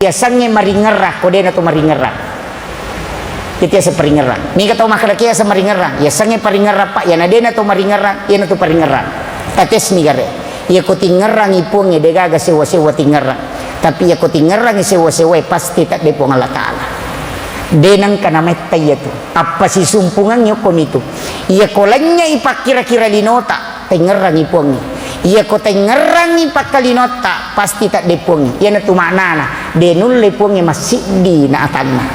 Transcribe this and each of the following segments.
Biasanya maringerah, kode na to maringerah. Kita sa paringerah. Ni kataw makalakiya sa maringerah. Yasanya paringerah pa. Yan na to maringerah. Yan na to paringerah. Tates ni gare. Ya ko tingerang ipong ya degaga sewa-sewa tingerang. Tapi ya ko tingerang sewa-sewa pasti tak depo ng Allah Ta'ala. Denang kanamay tayo to. Apa si sumpungan nyo kon ito. Ya ko lanya ipakira-kira linota. Tingerang ipong ni. Iya ko tengerang ipakalinota pasti tak depungi. Iya na tumaknana denul lepungi masih di na atanna.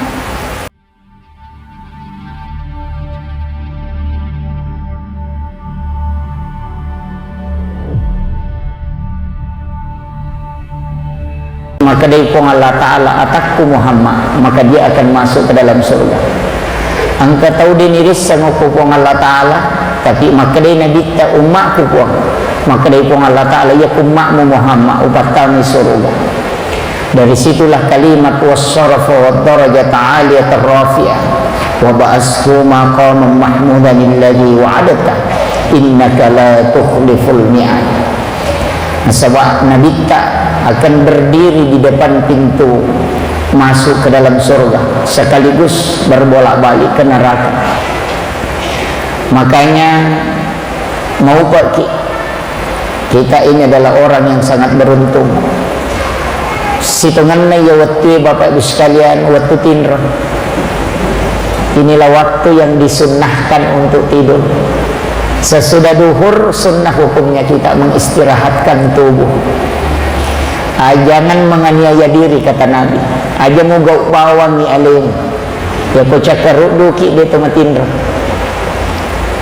Maka dari Allah Ta'ala atakku Muhammad, maka dia akan masuk ke dalam surga. Angka tahu diniris sama kupong Allah Ta'ala, tapi maka dari Nabi ta umat kupong. Maka dari Allah Ta'ala ya umatmu Muhammad upatami surga. Dari situlah kalimat wassarafa wa darajat aliyat rafi'ah wa ba'ashu maqaman mahmudan alladhi wa'adata innaka la tukhliful mi'ad. Sebab Nabi tak akan berdiri di depan pintu masuk ke dalam surga sekaligus berbolak-balik ke neraka. Makanya mau kita ini adalah orang yang sangat beruntung. Situngan na ya waktu Bapak Ibu sekalian, waktu tinra. Inilah waktu yang disunnahkan untuk tidur. Sesudah duhur sunnah hukumnya kita mengistirahatkan tubuh. Jangan menganiaya diri kata Nabi. Aja mau gau bawangi alim. Ya ko cakaruk duki dia tengah tinra.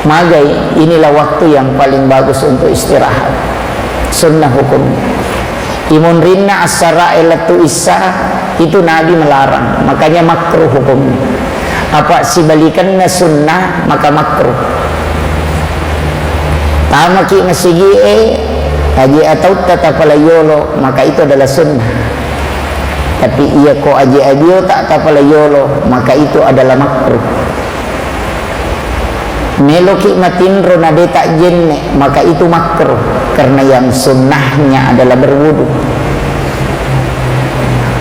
Magai inilah waktu yang paling bagus untuk istirahat. Sunnah hukum. Imun rinna asara elatu isa itu Nabi melarang, makanya makruh hukumnya. Apa sibalikanna sunnah maka makruh. Tama ki masigi aji atau tatapalayolo maka itu adalah sunnah. Tapi ia ko aji adio tak tapalayolo maka itu adalah makruh. Meloki matinro nade tak jenne maka itu makruh karena yang sunnahnya adalah berwudu.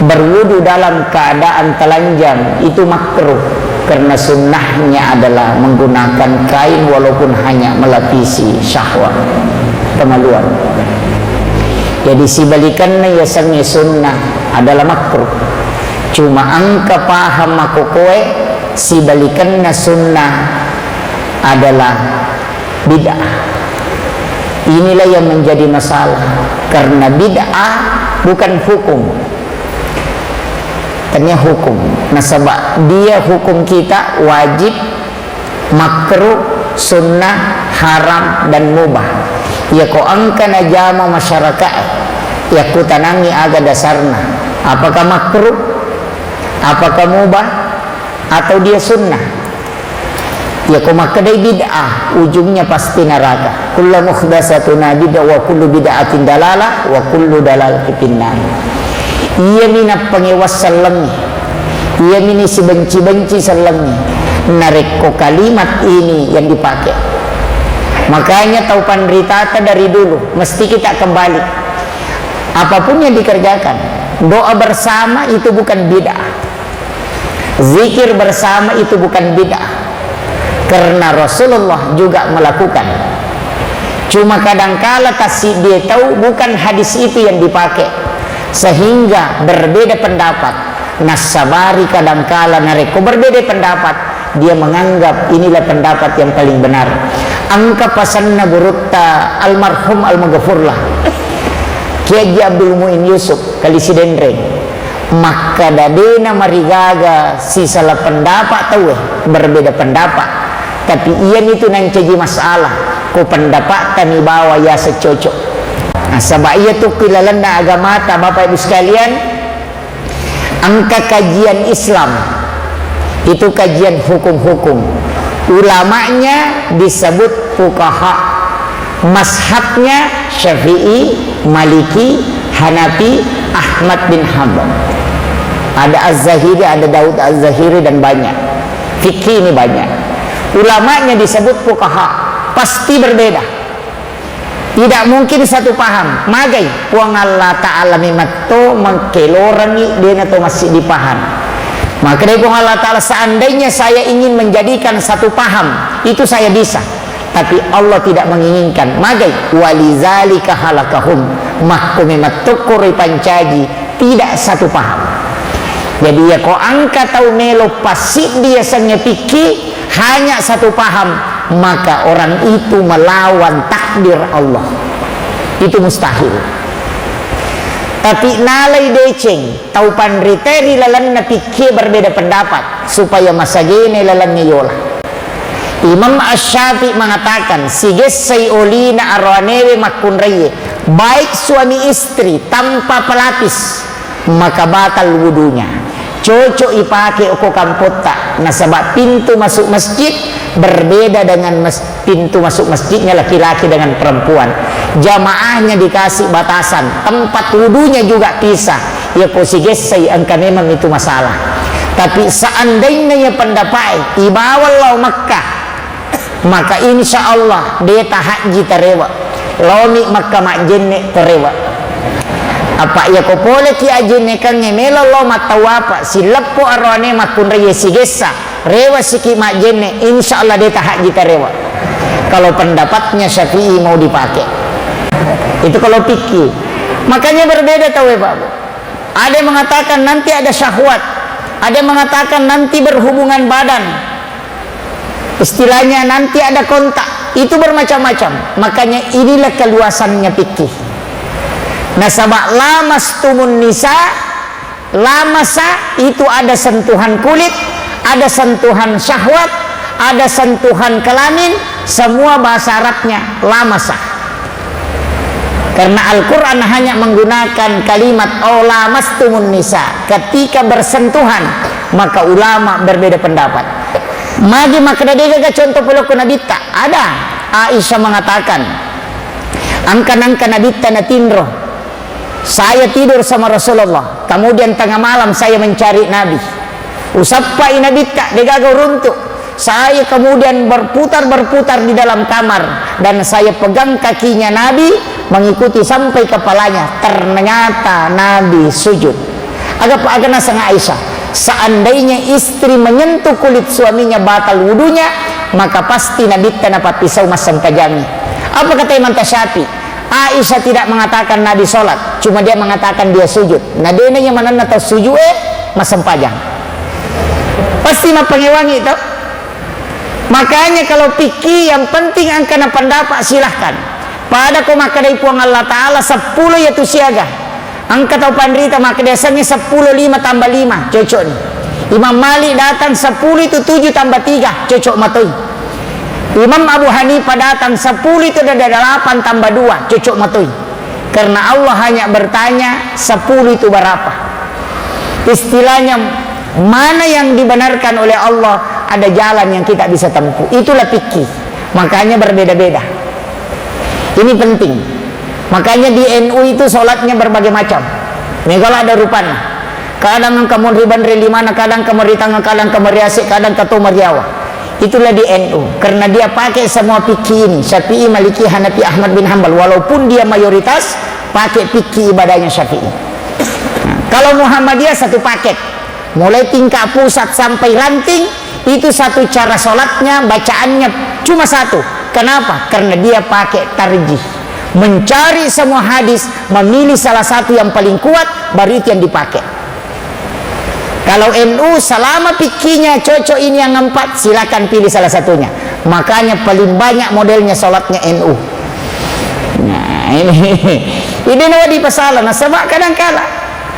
Berwudu dalam keadaan telanjang itu makruh karena sunnahnya adalah menggunakan kain walaupun hanya melapisi syahwat kemaluan. Jadi sibalikannya ya sangi sunnah adalah makruh. Cuma angka paham makokoe sibalikannya sunnah adalah bid'ah. Inilah yang menjadi masalah karena bid'ah bukan hukum. Ternyata hukum. Nah sebab dia hukum kita wajib, makruh, sunnah, haram dan mubah. Ya ko angka najama masyarakat ya kutanangi aga dasarna. Apakah makruh? Apakah mubah? Atau dia sunnah? Ya ko makadai bid'ah ujungnya pasti neraka. Kullu muhdatsatun bid'ah wa kullu bid'atin dalalah wa kullu dalalatin finnar. Ia mina pengewas salengi. Ia mini si benci-benci salengi. Nareko kalimat ini yang dipakai. Makanya tahu pandritata dari dulu mesti kita kembali. Apapun yang dikerjakan, doa bersama itu bukan bid'ah. Zikir bersama itu bukan bid'ah. Karena Rasulullah juga melakukan. Cuma kadangkala kasih dia tahu bukan hadis itu yang dipakai, sehingga berbeda pendapat. Nasabari kadangkala nareko berbeda pendapat, dia menganggap inilah pendapat yang paling benar. Angka pasanna burutta almarhum almaghfurlah Kiai Abdul Muin Yusuf kali sidendreng maka dadena marigaga si salah pendapat tahu berbeda pendapat. Tapi iyan itu nang jadi masalah ko pendapat tani bawa ya secocok. Nah sebab ia tu kilalana agama ta Bapak Ibu sekalian, angka kajian Islam itu kajian hukum-hukum. Ulamanya disebut fuqaha, mazhabnya Syafi'i, Maliki, Hanafi, Ahmad bin Hanbal. Ada Az-Zahiri, ada Daud Az-Zahiri dan banyak. Fikih ini banyak. Ulamanya disebut fuqaha, pasti berbeda. Tidak mungkin satu paham. Magai puang Allah Ta'ala mimatto mengkelorangi dia atau masih dipaham. Maka dari puang Allah Ta'ala, seandainya saya ingin menjadikan satu paham, itu saya bisa. Tapi Allah tidak menginginkan. Magai walizalika halakahum mahkumimattukuri pancaji, tidak satu paham. Jadi ya kau angkat tahu melo pasik dia sangnya pikir hanya satu paham, maka orang itu melawan takdir Allah. Itu mustahil. Tapi nalai deceng tahu pandriteri lalan na pikir berbeda pendapat supaya masa gene lalan yola. Imam Asy-Syafi'i mengatakan siges sayolina arwanewe makunraye, baik suami istri tanpa pelapis maka batal wudunya. Cocok ipake oko kampota. Nah sebab pintu masuk masjid berbeda dengan pintu masuk masjidnya laki-laki dengan perempuan. Jamaahnya dikasih batasan, tempat wudunya juga pisah. Ya posigesai angka memang itu masalah. Tapi seandainya pendapat ibawallah Makkah, maka insya Allah dia tak haji terewa. Lomi Makkah mak jenne terewa. Apa ya ko pole ki ajene kan ngemelo lo matawapa silapo arwane makunre yesigesa rewa siki majene insyaallah dia tak haji tarewa. Kalau pendapatnya Syafi'i mau dipakai itu kalau pikir. Makanya berbeda tahu ya Pak. Ada yang mengatakan nanti ada syahwat, ada yang mengatakan nanti berhubungan badan, istilahnya nanti ada kontak, itu bermacam-macam. Makanya inilah keluasannya pikir. Nah sabak lamastumun nisa, lamasa itu ada sentuhan kulit, ada sentuhan syahwat, ada sentuhan kelamin, semua bahasa Arabnya lamasa. Karena Al-Quran hanya menggunakan kalimat lamastumun nisa ketika bersentuhan, maka ulama berbeda pendapat. Magi maknadega contoh peloko nabita ada. Aisyah mengatakan angkan-angkan nabita na tinro, saya tidur sama Rasulullah, kemudian tengah malam saya mencari Nabi. Usappai Nabi tak degagau runtuk. Saya kemudian berputar-berputar di dalam kamar dan saya pegang kakinya Nabi mengikuti sampai kepalanya. Ternyata Nabi sujud. Agak sang Aisyah, seandainya istri menyentuh kulit suaminya batal wudunya, maka pasti Nabi dapat pisau masam tajamnya. Apa kata Imam Syafi'i? Aisyah tidak mengatakan Nabi sholat, cuma dia mengatakan dia sujud. Nah dia ini mana atau sujud masam pajang. Pasti mah pengewangi itu. Makanya kalau pikir yang penting angkana pendapat silahkan. Pada kau maka dari puang Allah Ta'ala 10 yaitu siaga. Angka tahu pandrita maka biasanya 10 5 tambah 5 cocok nih. Imam Malik datang 10 itu 7 tambah 3 cocok matoi. Imam Abu Hanifah datang 10 itu ada 8 tambah 2 cocok matui. Karena Allah hanya bertanya 10 itu berapa. Istilahnya mana yang dibenarkan oleh Allah, ada jalan yang kita bisa tempuh. Itulah fikih. Makanya berbeda-beda. Ini penting. Makanya di NU itu sholatnya berbagai macam. Ini kalau ada rupanya. Kadang kamu riban relimana, kadang kamu ritang, kadang kamu riasik, kadang katu mariawa. Itulah di NU, karena dia pakai semua fikih ini, Syafi'i, Maliki, Hanafi, Ahmad bin Hanbal, walaupun dia mayoritas pakai fikih ibadahnya Syafi'i. Nah, kalau Muhammadiyah satu paket, mulai tingkat pusat sampai ranting, itu satu cara sholatnya, bacaannya cuma satu. Kenapa? Karena dia pakai tarjih, mencari semua hadis, memilih salah satu yang paling kuat, baru itu yang dipakai. Kalau NU selama pikirnya cocok ini yang 4, silakan pilih salah satunya. Makanya paling banyak modelnya sholatnya NU. Nah ini nawadi pasalan. Nah sebab kadang-kala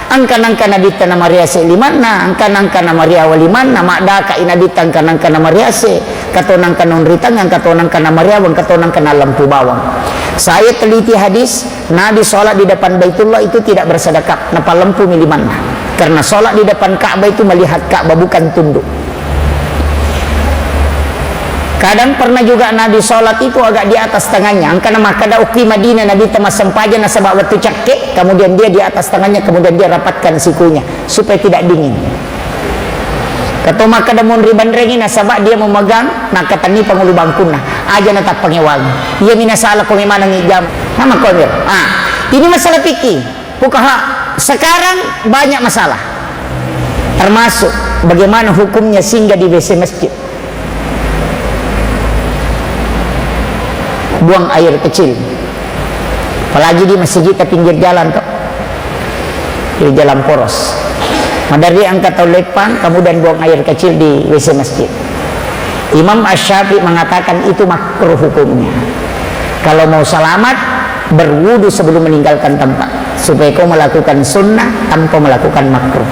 angkan-angkan nabita nama riase limanna, angkan-angkan nama riawa limanna, makdaka inabita angkan-angkan nama riase, katonang-kan nonritang, katonang-kan nama riawan, katonang-kan lampu bawang. Saya teliti hadis Nabi sholat di depan Baitullah itu tidak bersedekap, napa lampu milimanna. Karena sholat di depan Ka'bah itu melihat Ka'bah bukan tunduk. Kadang pernah juga Nabi sholat itu agak di atas tangannya. Karena makada ukri Madinah Nabi temas sempaja nasabak waktu cakek, kemudian dia di atas tangannya, kemudian dia rapatkan sikunya supaya tidak dingin. Katoma kadamun riban rengi nasabak dia memegang nakatani pangulu bangkuna aja natap pangewang ia minasala ko memang ngijam nama ko ini masalah fikih fuqaha sekarang banyak masalah termasuk bagaimana hukumnya singgah di WC masjid, buang air kecil apalagi di masjid pinggir jalan tuh di jalan poros madari angkat lepan kemudian buang air kecil di WC masjid. Imam Asy-Syafi'i mengatakan itu makruh hukumnya. Kalau mau selamat berwudu sebelum meninggalkan tempat supaya kau melakukan sunnah tanpa melakukan makruh.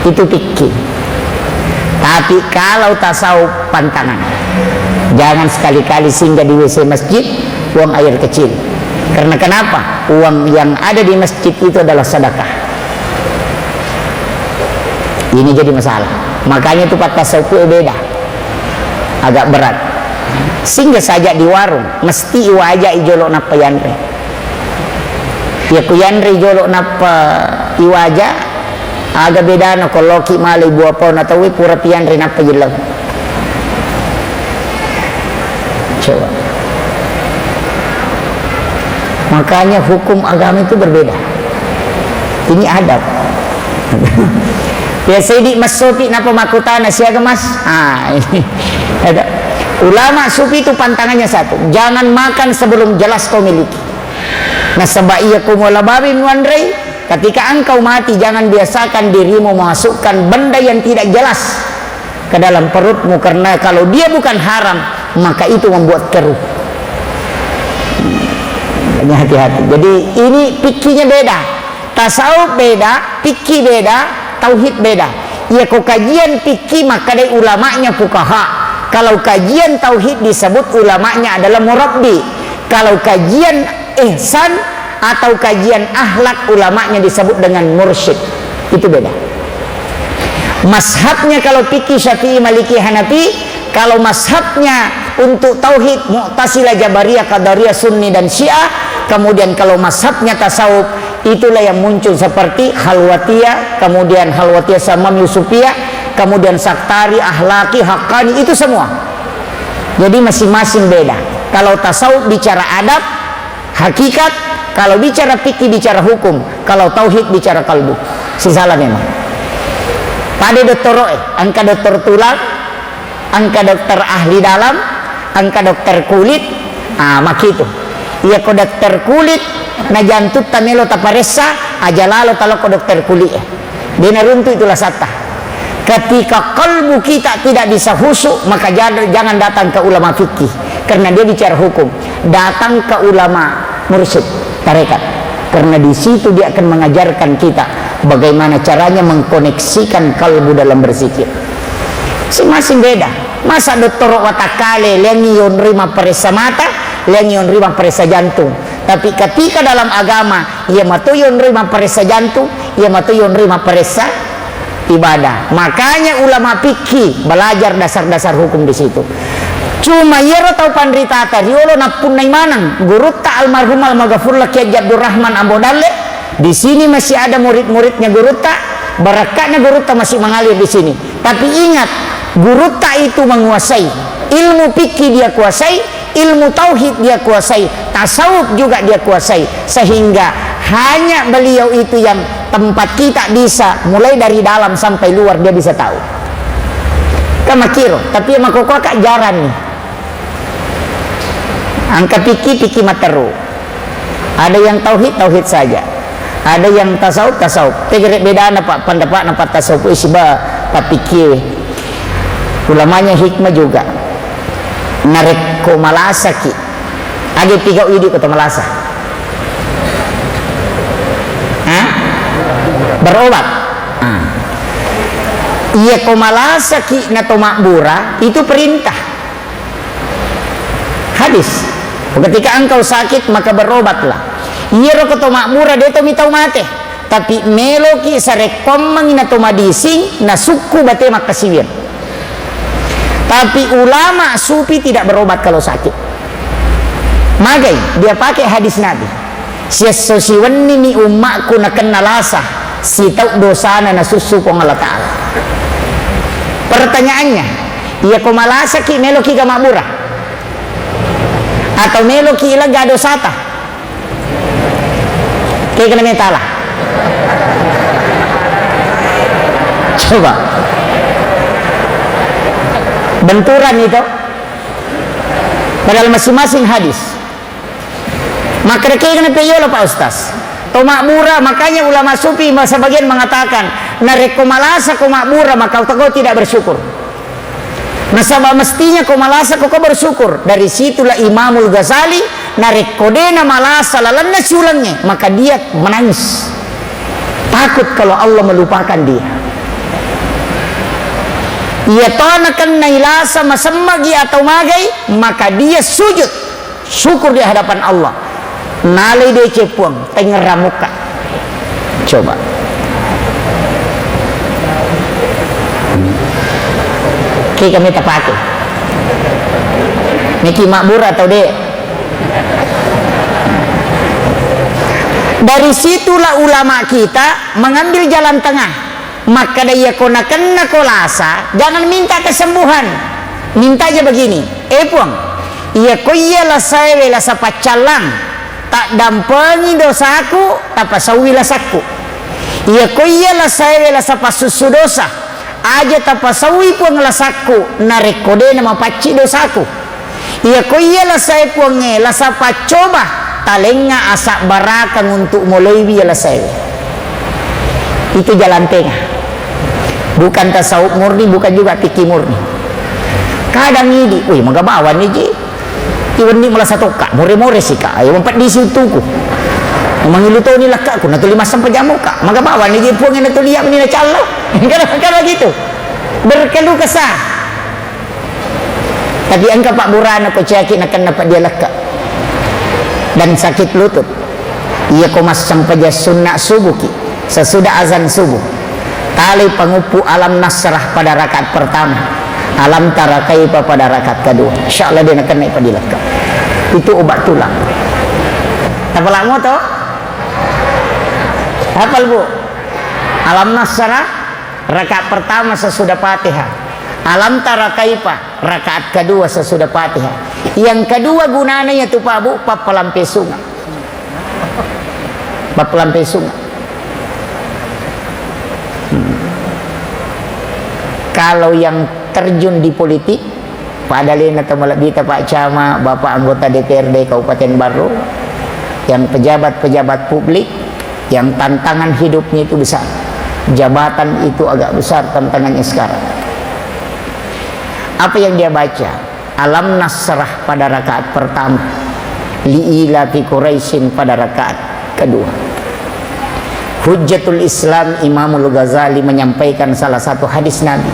Itu fikih. Tapi kalau tasawuf pantangan, jangan sekali-kali singgah di WC masjid buang air kecil. Karena kenapa? Uang yang ada di masjid itu adalah sedekah. Ini jadi masalah. Makanya itu tasawuf beda, agak berat. Singgah saja di warung mesti iwaja ijolok napa yanre ya ku yanre ijolok napa iwaja agak beda no kalau ki malai buah pohon atau pura pianre napa jelang coba. Makanya hukum agama itu berbeda, ini adab. Biasa di mas sufi napa makutana siaga mas ini ada ulama sufi itu pantangannya satu, jangan makan sebelum jelas kau miliki. Nah sebab ia kumula babi nuandrei, ketika engkau mati jangan biasakan dirimu memasukkan benda yang tidak jelas ke dalam perutmu, karena kalau dia bukan haram maka itu membuat keruh. Hati-hati. Jadi ini fikihnya beda, tasawuf beda, fikih beda, tauhid beda. Ya kau kajian fikih maka dari ulamanya fuqaha. Kalau kajian tauhid disebut ulamanya adalah murabbi. Kalau kajian ihsan atau kajian akhlak ulamanya disebut dengan mursyid. Itu beda. Mazhabnya kalau fikih Syafi'i, Maliki, Hanafi, kalau mazhabnya untuk tauhid Mu'tazilah, Jabariyah, Qadariyah, Sunni dan Syiah. Kemudian kalau mazhabnya tasawuf itulah yang muncul seperti Khalwatiyah, kemudian Khalwatiyah Samam Yusufiyah, kemudian Saktari, Ahlaki, Haqqani, itu semua. Jadi masing-masing beda. Kalau tasawuf bicara adab, hakikat, kalau bicara fikih bicara hukum, kalau tauhid bicara kalbu. Sisalah memang. Pada dokter angka dokter tulang, angka dokter ahli dalam, angka dokter kulit, makitu. Ia ko dokter kulit na jantut tamelo taparesa aja lalu kalau ko dokter kulit dia naruntu itulah sata. Ketika kalbu kita tidak bisa khusyuk maka jangan datang ke ulama fikih karena dia bicara hukum, datang ke ulama mursyid tarekat karena di situ dia akan mengajarkan kita bagaimana caranya mengkoneksikan kalbu dalam berzikir. Masing-masing beda. Masa dokter watakale lengion rima peresa mata, lengion rima peresa jantung. Tapi ketika dalam agama ia matuyon rima peresa jantung, ia matuyon rima peresa ibadah. Makanya ulama fikih belajar dasar-dasar hukum di situ. Cuma yero tau pandrita tariolo napunai manang guru ta almarhum almaghfurlah Kiai Abdurrahman Ambodalle. Di sini masih ada murid-muridnya guru ta, barakatnya guru ta masih mengalir di sini. Tapi ingat, guru ta itu menguasai ilmu fikih, dia kuasai ilmu tauhid, dia kuasai tasawuf juga dia kuasai, sehingga hanya beliau itu yang tempat kita bisa mulai dari dalam sampai luar dia bisa tahu. Kamakiro, tapi makoko kak jaran nih. Angka fikih materu. Ada yang tauhid saja. Ada yang tasawuf. Tegere beda apa pendapat apa tasawuf isba fikih. Ulamanya hikmah juga. Narek ko malasa ki. Age tiga idi ko malasa. Berobat. Iya ko malasa ki na to makbura itu perintah. Hadis. Ketika engkau sakit maka berobatlah. Iya ro ko to makbura de to mitau mate. Tapi meloki sarek komang na to madising na suku bate makasibir. Tapi ulama sufi tidak berobat kalau sakit. Magai dia pakai hadis Nabi. Siasosiwanni mi ummaku na kenalasa si tahu dosana na susu ko Allah Ta'ala. Pertanyaannya, iya ko malasa ki melo ki gamabura atau melo ki ilaga dosata kayak kena metala. Coba benturan itu padahal masing-masing hadis. Maka kayak kena peyola Pak Ustaz to makmura. Makanya ulama sufi sebagian mengatakan nareko malasa ko makmura maka kau tidak bersyukur. Nasabah mestinya kau malasa kau bersyukur. Dari situlah Imamul Ghazali nareko dena malasa lalanna sulangnya, maka dia menangis takut kalau Allah melupakan dia. Ia tanakan nailasa masemagi atau magai, maka dia sujud syukur di hadapan Allah. Nalai dia cepuang tengah muka. Coba ki kami tak pakai Niki makmur atau dek. Dari situlah ulama kita mengambil jalan tengah. Maka dia kona kena kolasa, jangan minta kesembuhan, minta aja begini. Puang iya ko iya lah saya wela sapacalang tak dampengi dosaku tak pasawi lasaku. Iya ko iya lah saya wela sapasusu dosa aja tak pasawi puang lasaku narekode nama paci dosaku. Iya ko iya lah saya puangnya lah sapa coba talenga asak barakan untuk mulai biala saya. Itu jalan tengah. Bukan tasawuf murni, bukan juga fikih murni. Kadang ini, wih magabawan ni ji. Iwan ni malah satu kak, more-more sih kak. Ayo empat di situ ku. Mangilu tahu ni lakak ku, natuli masam pajamu kak. Magabawan ni ji puang yang natuli liap ni na calo. Kalau gitu, berkeluh kesah. Tapi angka Pak Burana ko cakit akan dapat dia lakak dan sakit lutut. Ia ko masam paja sunnah subuh ki. Sesudah azan subuh. Tali pengupu alam nasrah pada rakaat pertama, alam tarakaipa pada rakaat kedua. InsyaAllah dia akan naik pada lekap. Itu obat tulang. Apa lama toh? Hafal bu? Alam nasrah rakaat pertama sesudah Fatihah. Alam tarakaipa rakaat kedua sesudah Fatihah. Yang kedua gunanya itu Pak Bu, papalampe sungai. Papalampe sungai. Kalau yang terjun di politik, Pak Dalin atau Malabita, Pak Cama, Bapak anggota DPRD Kabupaten Baru, yang pejabat-pejabat publik, yang tantangan hidupnya itu besar, jabatan itu agak besar tantangannya sekarang. Apa yang dia baca? Alam nasrah pada rakaat pertama, li'ila fi Quraisyin pada rakaat kedua. Hujjatul Islam Imamul Ghazali menyampaikan salah satu hadis Nabi.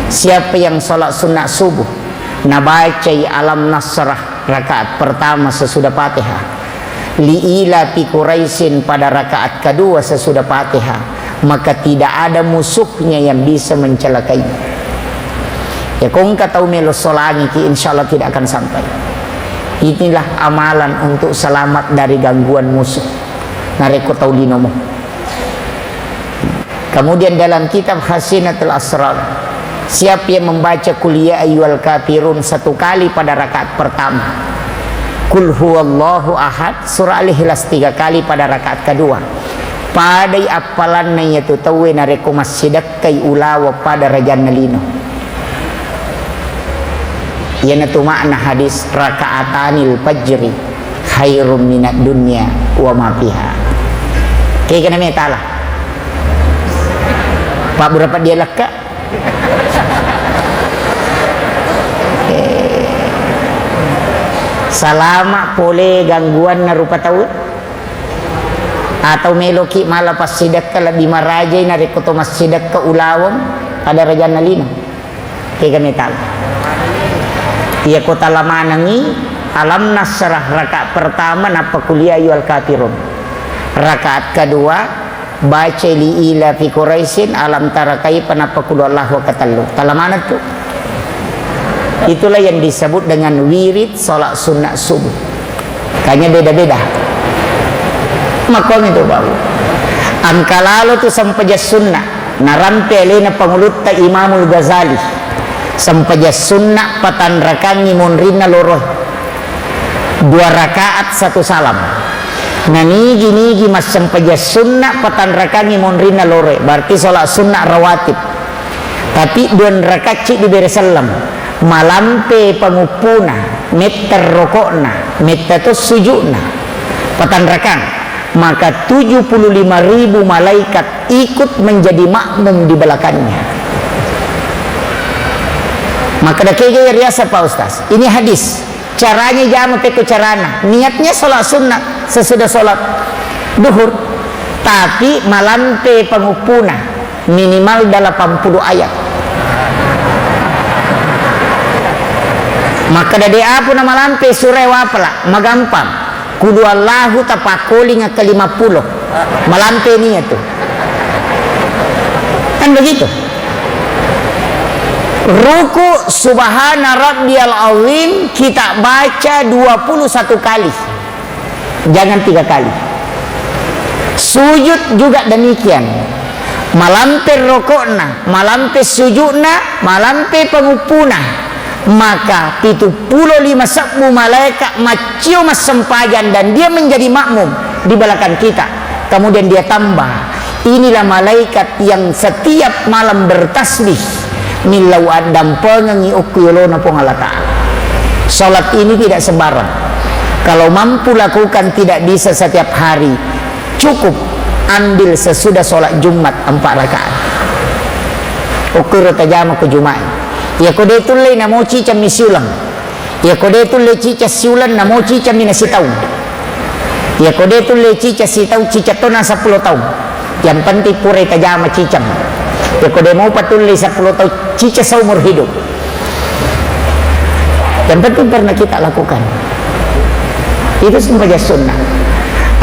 Siapa yang sholat sunat subuh nabacai alam nasrah rakaat pertama sesudah Fatihah, li'ila fi Quraisyin pada rakaat kedua sesudah Fatihah, maka tidak ada musuhnya yang bisa mencelakai. Ya kau tahu melo solangi ki insyaallah tidak akan sampai. Inilah amalan untuk selamat dari gangguan musuh. Nareko tahu dinomo. Kemudian dalam kitab Hasinatul Asrar, siapa yang membaca kuliah ayyuhal kafirun satu kali pada rakaat pertama, kul huwallahu ahad surah al-ikhlas 3 kali pada rakaat kedua, pada apalan na yaitu tawe na rekomasidak kay ulawa pada rajan nalino. Yan itu makna hadis rakaatanil fajri khairum minad dunya wa ma fiha. Kaya kena metala Pak berapa dia leka? Salama pole gangguan na rupa tahu atau meloki malah pas sidak ka lebih marajay na rekoto mas sidak ka ulawang pada raja nalino kaya metal. Ia kota lama nangi alam nasrah rakaat pertama napa kuliah ayyuhal kafirun, rakaat kedua baca li ila fi Quraisyin alam tarakai panapa kulullah wa katallu. Talamanat tu. Itulah yang disebut dengan wirid salat sunat subuh. Kayaknya beda-beda. Makom itu Pak. angka lalu tu sampaja sunnah narampe elena pangulutta Imamul Ghazali sampaja sunnah patan rakangi monrina loroh 2 rakaat 1 salam nigi mas sampaja sunnah patan rakangi monrina loroh berarti sholat sunnah rawatib tapi 2 rakaat cik diberi salam malampe pangupuna meter rokokna meter tu sujudna patan rakang maka 75.000 malaikat ikut menjadi makmum di belakangnya. Maka dah kaya riasa Pak Ustaz. Ini hadis. Caranya jamu teko carana. Niatnya solat sunnah sesudah solat duhur. Tapi malampe pangupuna minimal 80 ayat. Maka dari apa nama lampe surah wapala magampang. Kudu Allahu tapakoli nga ke-50 malampe niya tu kan begitu. Ruku subhana rabbiyal azim kita baca 21 kali jangan 3 kali. Sujud juga demikian malampe rokokna malampe sujudna malampe pengupuna maka 75.000 malaikat macio mas sempajan dan dia menjadi makmum di belakang kita. Kemudian dia tambah, inilah malaikat yang setiap malam bertasbih milau adam pengengi ukuyolona pengalata. Salat ini tidak sembarang. Kalau mampu lakukan tidak bisa setiap hari, cukup ambil sesudah sholat Jumat 4 rakaat. Ukur tajama ke Jumat. Ya kode tulle namo cica misiulang. Ya kode tulle cica siulan namo cica minasitaw. Ya kode tulle cica sitaw cica tona 10 tahun. Yang penting pure tajama cicam. Ya kode mau patulle 10 tahun cica seumur hidup. Yang penting pernah kita lakukan. Itu sampaja sunnah.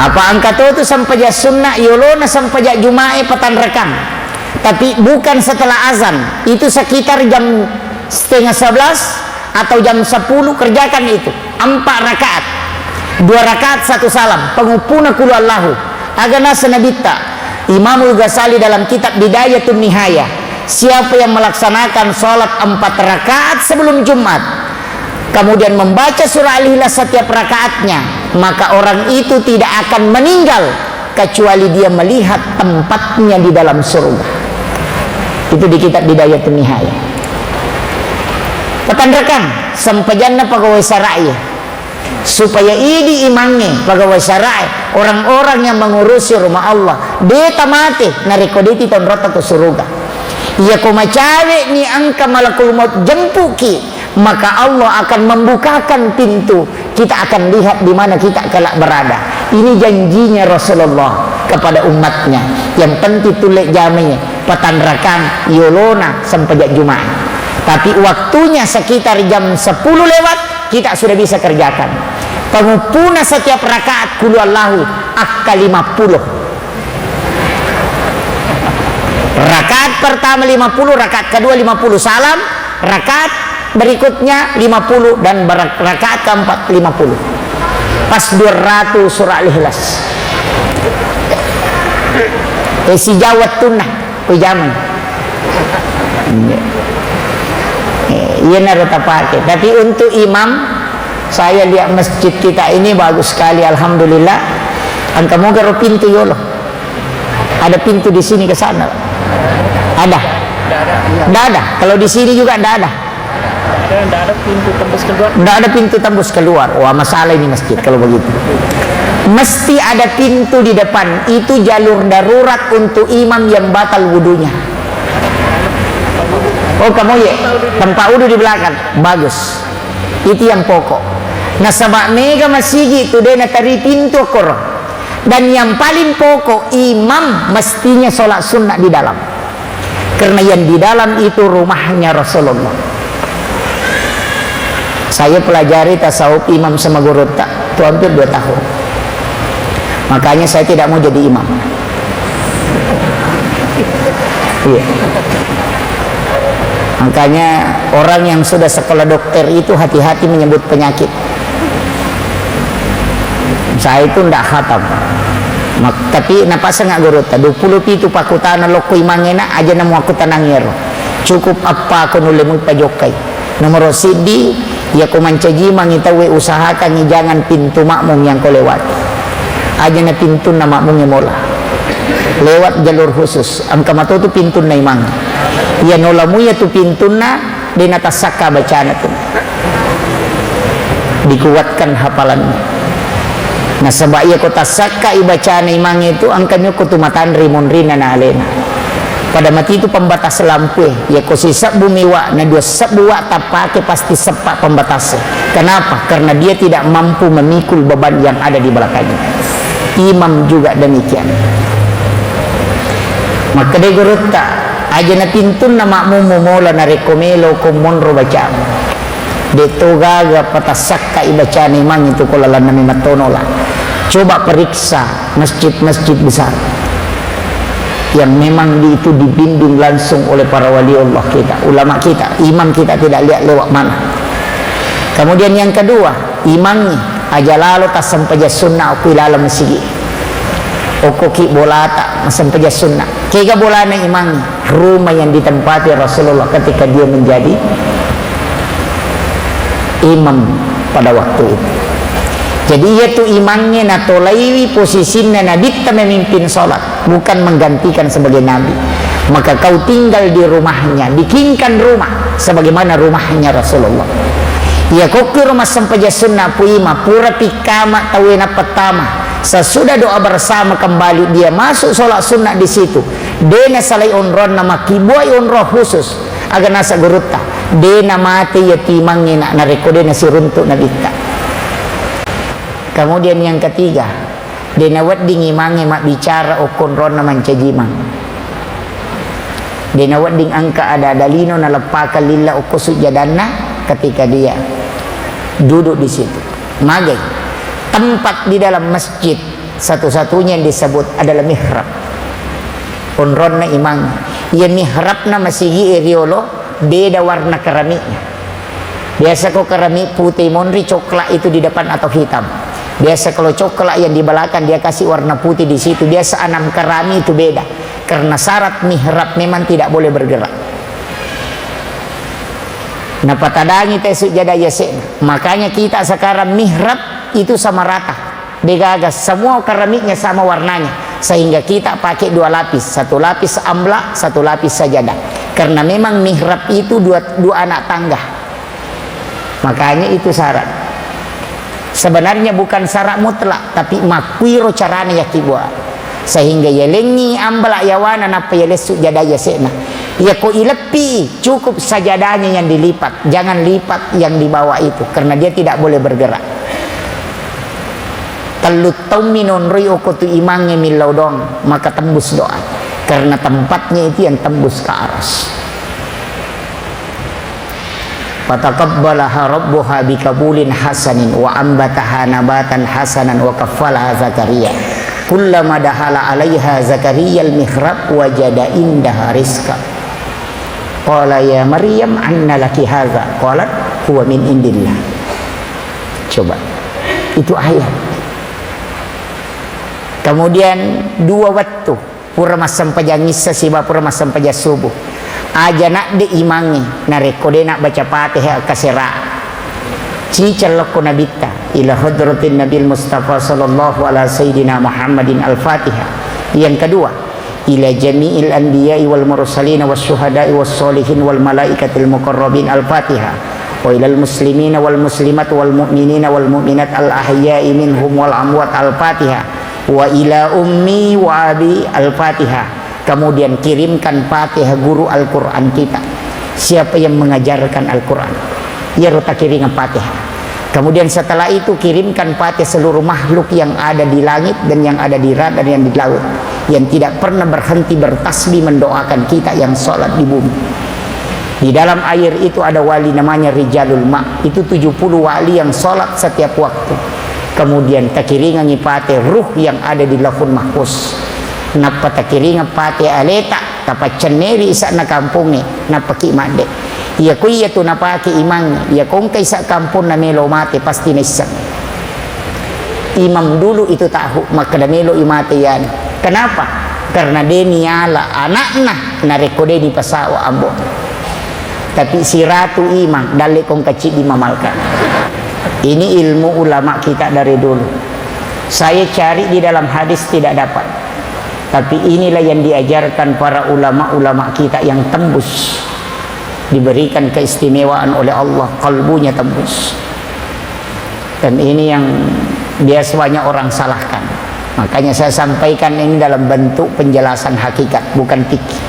Apa angka itu sampaja sunnah yolona sampaja Jumae patan rekam. Tapi bukan setelah azan, itu sekitar jam 10:30 atau jam 10 kerjakan itu 4 rakaat 2 rakaat 1 salam pengupuna kulu Allahu agana senabita. Imamul Ghazali dalam kitab Bidayatun Nihayah, siapa yang melaksanakan sholat 4 rakaat sebelum Jumat kemudian membaca surah Al-Ikhlas setiap rakaatnya, maka orang itu tidak akan meninggal kecuali dia melihat tempatnya di dalam surga. Itu di kitab Bidayatun Nihayah. Petandakan sampajanna pegawai sarai supaya ini imangnya pegawai sarai orang-orang yang mengurusi rumah Allah dia tamate narekoditi tonrota ke surga. Ia komacawe ni angka malakul maut jempuki, maka Allah akan membukakan pintu, kita akan lihat di mana kita kelak berada. Ini janjinya Rasulullah kepada umatnya. Yang penting tulek jamnya petandakan yolona sampai Jumat. Tapi waktunya sekitar jam 10 lewat kita sudah bisa kerjakan. Pengupuna setiap rakaat kulu Allahu akka 50. Rakaat pertama 50, rakaat kedua 50 salam, rakaat berikutnya 50 dan rakaat keempat 50. Pas 200 surah Al-Ikhlas. Si jawat tunah kujaman. Iya narota pakai. Tapi untuk imam, saya lihat masjid kita ini bagus sekali, alhamdulillah. Angka mau garo pintu yolo. Ada pintu di sini ke sana. Ada. Tidak ada. Kalau di sini juga tidak ada. Tidak ada pintu tembus keluar. Tidak ada pintu tembus keluar. Wah, masalah ini masjid kalau begitu. Mesti ada pintu di depan. Itu jalur darurat untuk imam yang batal wudunya. Oh kamu ya, tempat wudu di belakang, bagus. Itu yang pokok. Nah sabak mega masigi itu dia natari pintu kor. Dan yang paling pokok imam mestinya sholat sunnah di dalam. Karena yang di dalam itu rumahnya Rasulullah. Saya pelajari tasawuf imam sama guru tak, itu hampir 2 tahun. Makanya saya tidak mau jadi imam. Iya. Makanya orang yang sudah sekolah dokter itu hati-hati menyebut penyakit. Saya itu tidak khatam. Tapi napasa nga guru ta 27 pakutana loko imangena aja na mo ako tanangero cukup apa ako nule mo pajokay nomor CD ya ko mancaji mangitawe usahakan ni jangan pintu makmum yang kau lewat aja na pintu na makmum mola lewat jalur khusus ang kamatuto pintu na imang ya nola mo ya tu pintu na dinatasaka bacana tu dikuatkan hafalannya. Nah sebab ia kota saka ibaca na imang itu angkanyo kutumatan rimonrina na alena pada mati itu pembatas lampu ya ko sisa bumiwa na dua sebuah tapake pasti sepak pembatasnya. Kenapa? Karena dia tidak mampu memikul beban yang ada di belakangnya. Imam juga demikian. Maka de gurutta aja na pintun na makmum mola na rekomelo kumonro baca de togaga patasaka ibaca na imang itu kolalan na matonola. Coba periksa masjid-masjid besar yang memang itu dibimbing langsung oleh para wali Allah kita, ulama kita, imam kita tidak lihat lewat mana. Kemudian yang kedua, imamnya aja lalu tak sampaja sunnah aku ilala masigi. Okoki bolata sampaja sunnah. Kega bolana imamnya rumah yang ditempati Rasulullah ketika dia menjadi imam pada waktu itu. Jadi ia tu imamnya natolaiwi posisinya nadita memimpin solat bukan menggantikan sebagai nabi. Maka kau tinggal di rumahnya, bikinkan rumah sebagaimana rumahnya Rasulullah. Ia koki rumah sampaja sunnah puima pura pikama tawena pertama. Sesudah doa bersama kembali dia masuk solat sunnah di situ. Dena salai onron nama kibuai onroh khusus agar nasa gurutta. Dena mati yatimangnya nak narekode nasi runtuk nabita. Kemudian yang ketiga, denawat ding imange mak bicara okon ron naman cajimang. Denawat ding angka ada dalino na lepaka lilla oko sujadanna ketika dia duduk di situ. Magai tempat di dalam masjid satu-satunya yang disebut adalah mihrab. Onron na imang, ia mihrab na masigi eriolo beda warna keramiknya. Biasa kok keramik putih monri coklat itu di depan atau hitam. Biasa kalau coklat yang di belakang dia kasih warna putih di situ. Biasa anam kerami itu beda. Karena syarat mihrab memang tidak boleh bergerak. Nah patadangi tesuk jada yasek. Makanya kita sekarang mihrab itu sama rata. Begagas semua keramiknya sama warnanya. Sehingga kita pakai dua lapis. Satu lapis amla, satu lapis sajadah. Karena memang mihrab itu dua anak tangga. Makanya itu syarat. Sebenarnya bukan syarat mutlak tapi makwiro carane ya kibwa sehingga ya lengi ambala yawana napa ya lesuk jadaya sena ya ko ilepi cukup sajadahnya yang dilipat jangan lipat yang di bawah itu karena dia tidak boleh bergerak. Talut tauminon riyo ko tu imangnya milaudong maka tembus doa karena tempatnya itu yang tembus ke aras. Fataqabbalaha rabbuha bikabulin hasanin wa ambataha nabatan hasanan wa kaffalaha Zakaria kullama dahala alaiha Zakaria al-mihrab wajada indaha rizqa qala ya Maryam anna laki hadza qalat huwa min indillah. Coba itu ayat. Kemudian dua waktu pura masam pajangisa siba pura masam paja subuh aja nak de imangi narekode nak baca Fatihah kasera cical lako nabita ila hadratin nabil Mustafa sallallahu ala sayyidina Muhammadin al-Fatihah. Yang kedua ila jami'il anbiya'i wal mursalin was syuhada'i was solihin wal malaikatil muqarrabin al-Fatihah wa ilal muslimina wal muslimat wal mu'minina wal mu'minat al ahya'i minhum wal amwat al-Fatihah wa ila ummi wa abi al-Fatihah. Kemudian kirimkan Fatihah guru Al-Quran kita. Siapa yang mengajarkan Al-Quran? Ya rota kirimkan Fatihah. Kemudian setelah itu kirimkan Fatihah seluruh makhluk yang ada di langit dan yang ada di darat dan yang di laut. Yang tidak pernah berhenti bertasbih mendoakan kita yang sholat di bumi. Di dalam air itu ada wali namanya Rijalul Ma. Itu 70 wali yang sholat setiap waktu. Kemudian takiringan Fatihah ruh yang ada di Lauhul Mahfuz. Napa takiringa pate aleta tapa ceneri isa na kampung ni napa ki made iya ko iya tu napa ki imang iya kong kay sa kampung na melo mate pasti na isa Imam dulu itu tahu maka damelo imatian. Kenapa? Karena dia niala anakna nareko dia di pasawa ambo. Tapi si ratu imam dalek kong kecil dimamalkan. Ini ilmu ulama kita dari dulu. Saya cari di dalam hadis tidak dapat. Tapi inilah yang diajarkan para ulama-ulama kita yang tembus. Diberikan keistimewaan oleh Allah, kalbunya tembus. Dan ini yang biasanya orang salahkan. Makanya saya sampaikan ini dalam bentuk penjelasan hakikat, bukan fikih.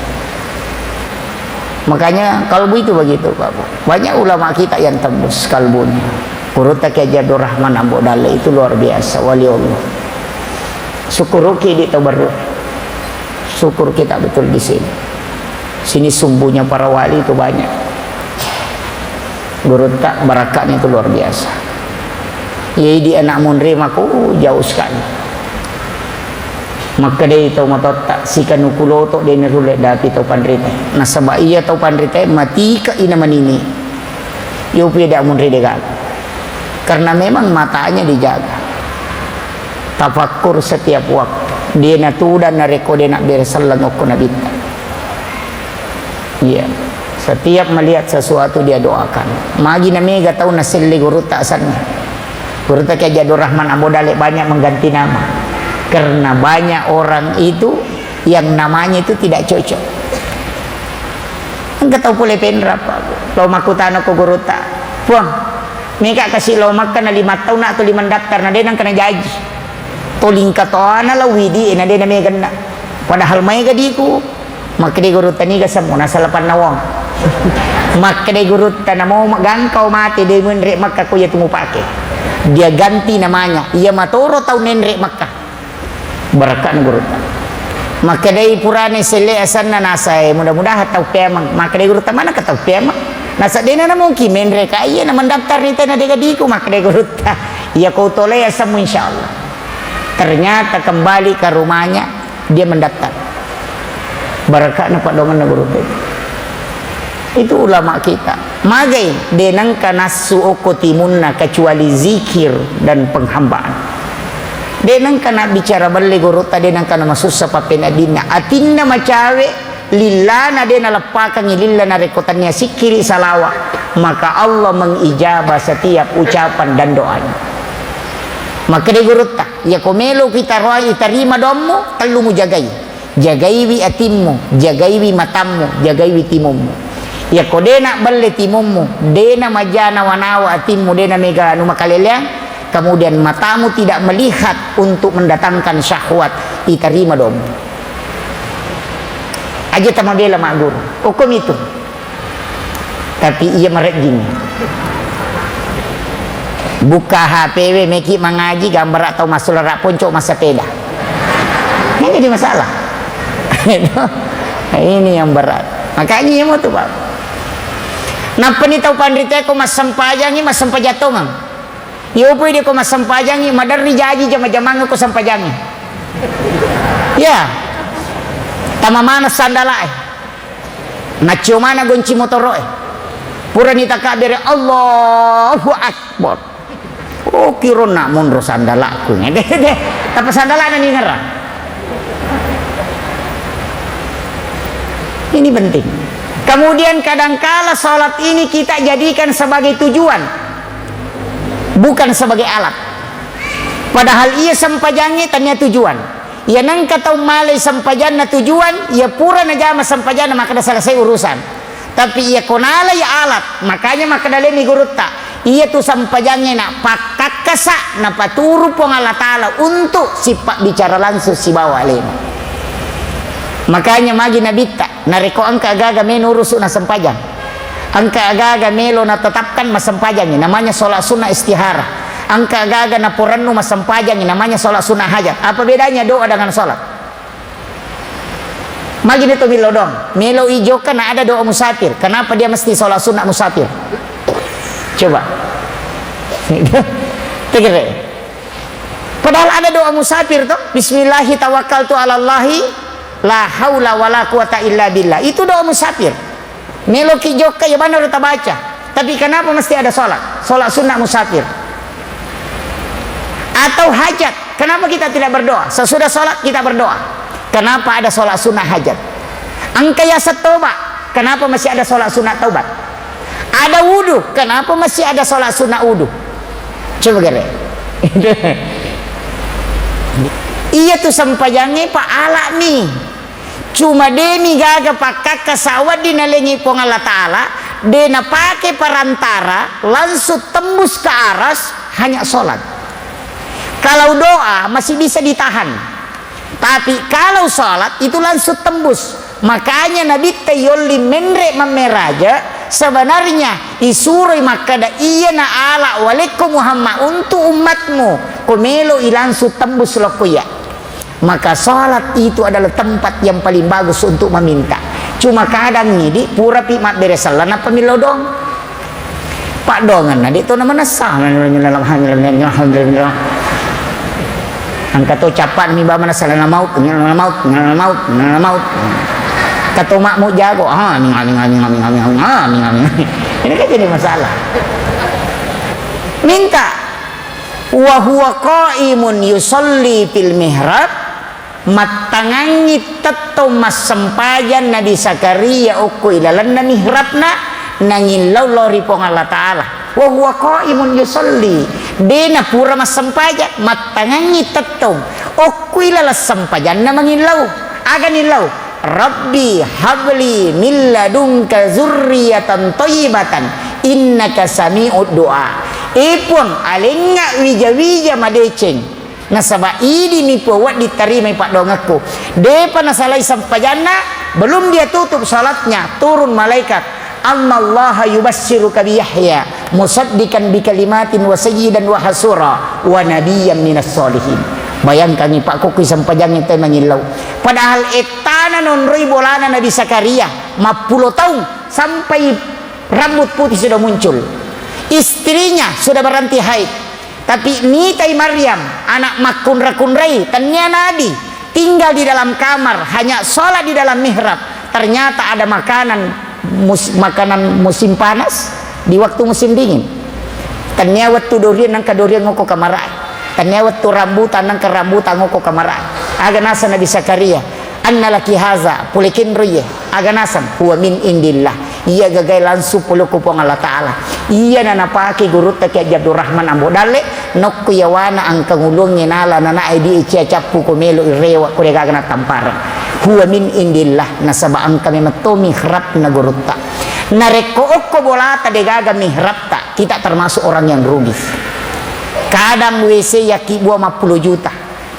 Makanya kalbu itu begitu, Pak. Banyak ulama kita yang tembus kalbunya. Kuruta Abdur Rahman Ambo Dale itu luar biasa, wali Allah. Syukuruki di tabarruk. Syukur kita betul di sini. Sini sumbunya para wali itu banyak. Guruta barakatnya itu luar biasa. Jadi anak menerima aku jauh sekali. Maka dia tahu matotak sikan ukuloto dia nerulek dapi tahu pandrite. Nasaba iya tahu pandrite mati ke ina manini. Yo tidak menride karena memang matanya dijaga. Tafakur setiap waktu. Dia natu dan nareko dia nak beresalang aku nabi. Iya. Setiap melihat sesuatu dia doakan. Magi namega tahu nasilli guru tak sana. Guru tak Abdur Rahman Ambo Dale banyak mengganti nama. Karena banyak orang itu yang namanya itu tidak cocok. Enggak tahu boleh penrapa. Lo makutana ko guru tak. Puang. Mika kasih lo makan 5 tahun atau 5 daftar na dia nang kena jaji. Toling katoana la widi na dia na mega na. Padahal may gadiku. Maka di guru tani ka samo nasa lapan nawang. Maka di guru tanamo magangkaw mati di menrek maka kuya tumupake. Dia ganti namanya. Ia matoro tau nenrek maka. Barakat guru. Maka dari purane sele asan na nasa mudah-mudahan tau pemang. Maka di guru mana ka tau pemang. Nasa dina na mungkin menrek kaya na mendaftar nita na digadiku maka di guru ta. Ia kau toleh asamu insyaallah. Ternyata kembali ke rumahnya dia mendaftar. Barakat na padoman na guru itu ulama kita. Magai denang kanasu okotimunna kecuali zikir dan penghambaan. Denang kana bicara balik guru ta denang kana masusa papenadina atinna macawe lillana dena lepakan lillah na rekotannya sikiri salawa maka Allah mengijabah setiap ucapan dan doanya. Maka di guru ta ya komelo kita roai tarima dommu telu jagai wi atimmu jagai wi matammu jagai wi timummu ya ko dena balle timummu dena majana wanawa atimmu dena mega anu makaleleang kemudian matamu tidak melihat untuk mendatangkan syahwat iterima dommu aja tamabela mak guru hukum itu tapi ia merek gini buka HPW meki mengaji gambar atau masuk lerak poncok masa peda ini jadi masalah. Ini yang berat makanya mau tuh Pak napa ni tahu pandrite ko mas sampajangi mas sampajatongang yo pwede ko mas sampajangi madar ni jaji jama-jamang ko sampajangi ya tamamana sandalae nacho mana gonci motoroe pura ni takabere Allahu akbar. Oh kira nak mundur sandalaku ngede deh tapi sandalana ni ngerang. Ini penting. Kemudian kadangkala salat ini kita jadikan sebagai tujuan bukan sebagai alat. Padahal ia sampajangi tanya tujuan. Ia nang katau malay sampajanna tujuan, ia pura na jama sampajanna maka dah selesai urusan. Tapi ia konala ya alat. Makanya maka dalemi guru tak. Ia tu sampajannya nak pakakasa na paturu pong Allah Ta'ala untuk sipak bicara langsung si bawa lema. Makanya magi nabita nareko angka agaga menurus na sampajang. Angka agaga melo na tetapkan masampajang namanya sholat sunnah istihara. Angka agaga na purannu masampajang namanya sholat sunnah hajat. Apa bedanya doa dengan sholat? Magi itu milo dong. Melo ijo kan ada doa musafir. Kenapa dia mesti sholat sunnah musafir? Coba. Tegere. Padahal ada doa musafir tuh. Bismillahi tawakkaltu 'alallahi la haula wala quwata illa billah. Itu doa musafir. Melo kijoka ya benar kita baca. Tapi kenapa mesti ada sholat? Sholat sunnah musafir. Atau hajat, kenapa kita tidak berdoa? Sesudah sholat kita berdoa. Kenapa ada sholat sunnah hajat? Angkayasa taubat, kenapa masih ada sholat sunnah taubat? Ada wudhu, kenapa masih ada sholat sunnah wudhu? Coba kira. Iya tuh sampayangnya pak ala nih. Cuma demi gaga pakak kasawat dinalengi pong Allah Ta'ala, dena pakai perantara langsung tembus ke aras hanya sholat. Kalau doa masih bisa ditahan, tapi kalau sholat itu langsung tembus. Makanya Nabi Tayyoli menrek memeraja sebenarnya isuroi makada iya na ala walaikum Muhammad untuk umatmu komelo langsung tembus lokuya. Maka sholat itu adalah tempat yang paling bagus untuk meminta. Cuma kadang ini pura pimat beresalan apa milo dong pak dongan nadi itu namanya sah angkat ucapan mi ba mana salana maut kata makmu jago ini kan jadi masalah. Minta wa huwa qaimun yusolli fil mihrab, matangangi tetto mas sempajan Nabi Zakaria uku ilalan na mihrabna nangin lori pong Allah Ta'ala wa huwa qaimun yusolli dena pura mas sempajan matangangi tetto uku ilalas sempajan na mangilaw aganilaw Rabbi habli min ladunka zurriyatan thayyibatan innaka sami'ud du'a. Ipun alenga wija-wija madeceng nasaba idi ni pewat diterima pak dongaku depa nasalai sampajana belum dia tutup salatnya turun malaikat Allaha yubassiruka bi Yahya musaddiqan bi kalimatin wa sayyidan wa hasura wa nabiyyan minas solihin. Bayangkan ni pak kuku sampajang itu mengilau padahal etana nonroi bolana Nabi Zakaria 50 tahun sampai rambut putih sudah muncul, istrinya sudah berhenti haid, tapi nitai Maryam anak makun rakunrai tanya Nabi tinggal di dalam kamar hanya sholat di dalam mihrab. Ternyata ada makanan musim panas di waktu musim dingin. Tanya waktu durian nang kadurian ngoko kamarai, tanya waktu rambutan nang kerambutan ngoko kamarai. Aga nasa Nabi Zakaria anna laki haza pulikin ruye aga nasan huwa min indillah. Iya gagai langsung puluku pong Allah Ta'ala. Iya na napaki gurut ta kaya Abdul Rahman ambo dale nokku yawana ang kangulungin nala na naay di icha chapu kumelo irewa kure gagana tamparan huwa min indillah nasaba ang kami matto mihrab na gurut ta nareko okko bolata de gaga mihrab ta kita termasuk orang yang rugi. Kadang WC yaki buah 50 juta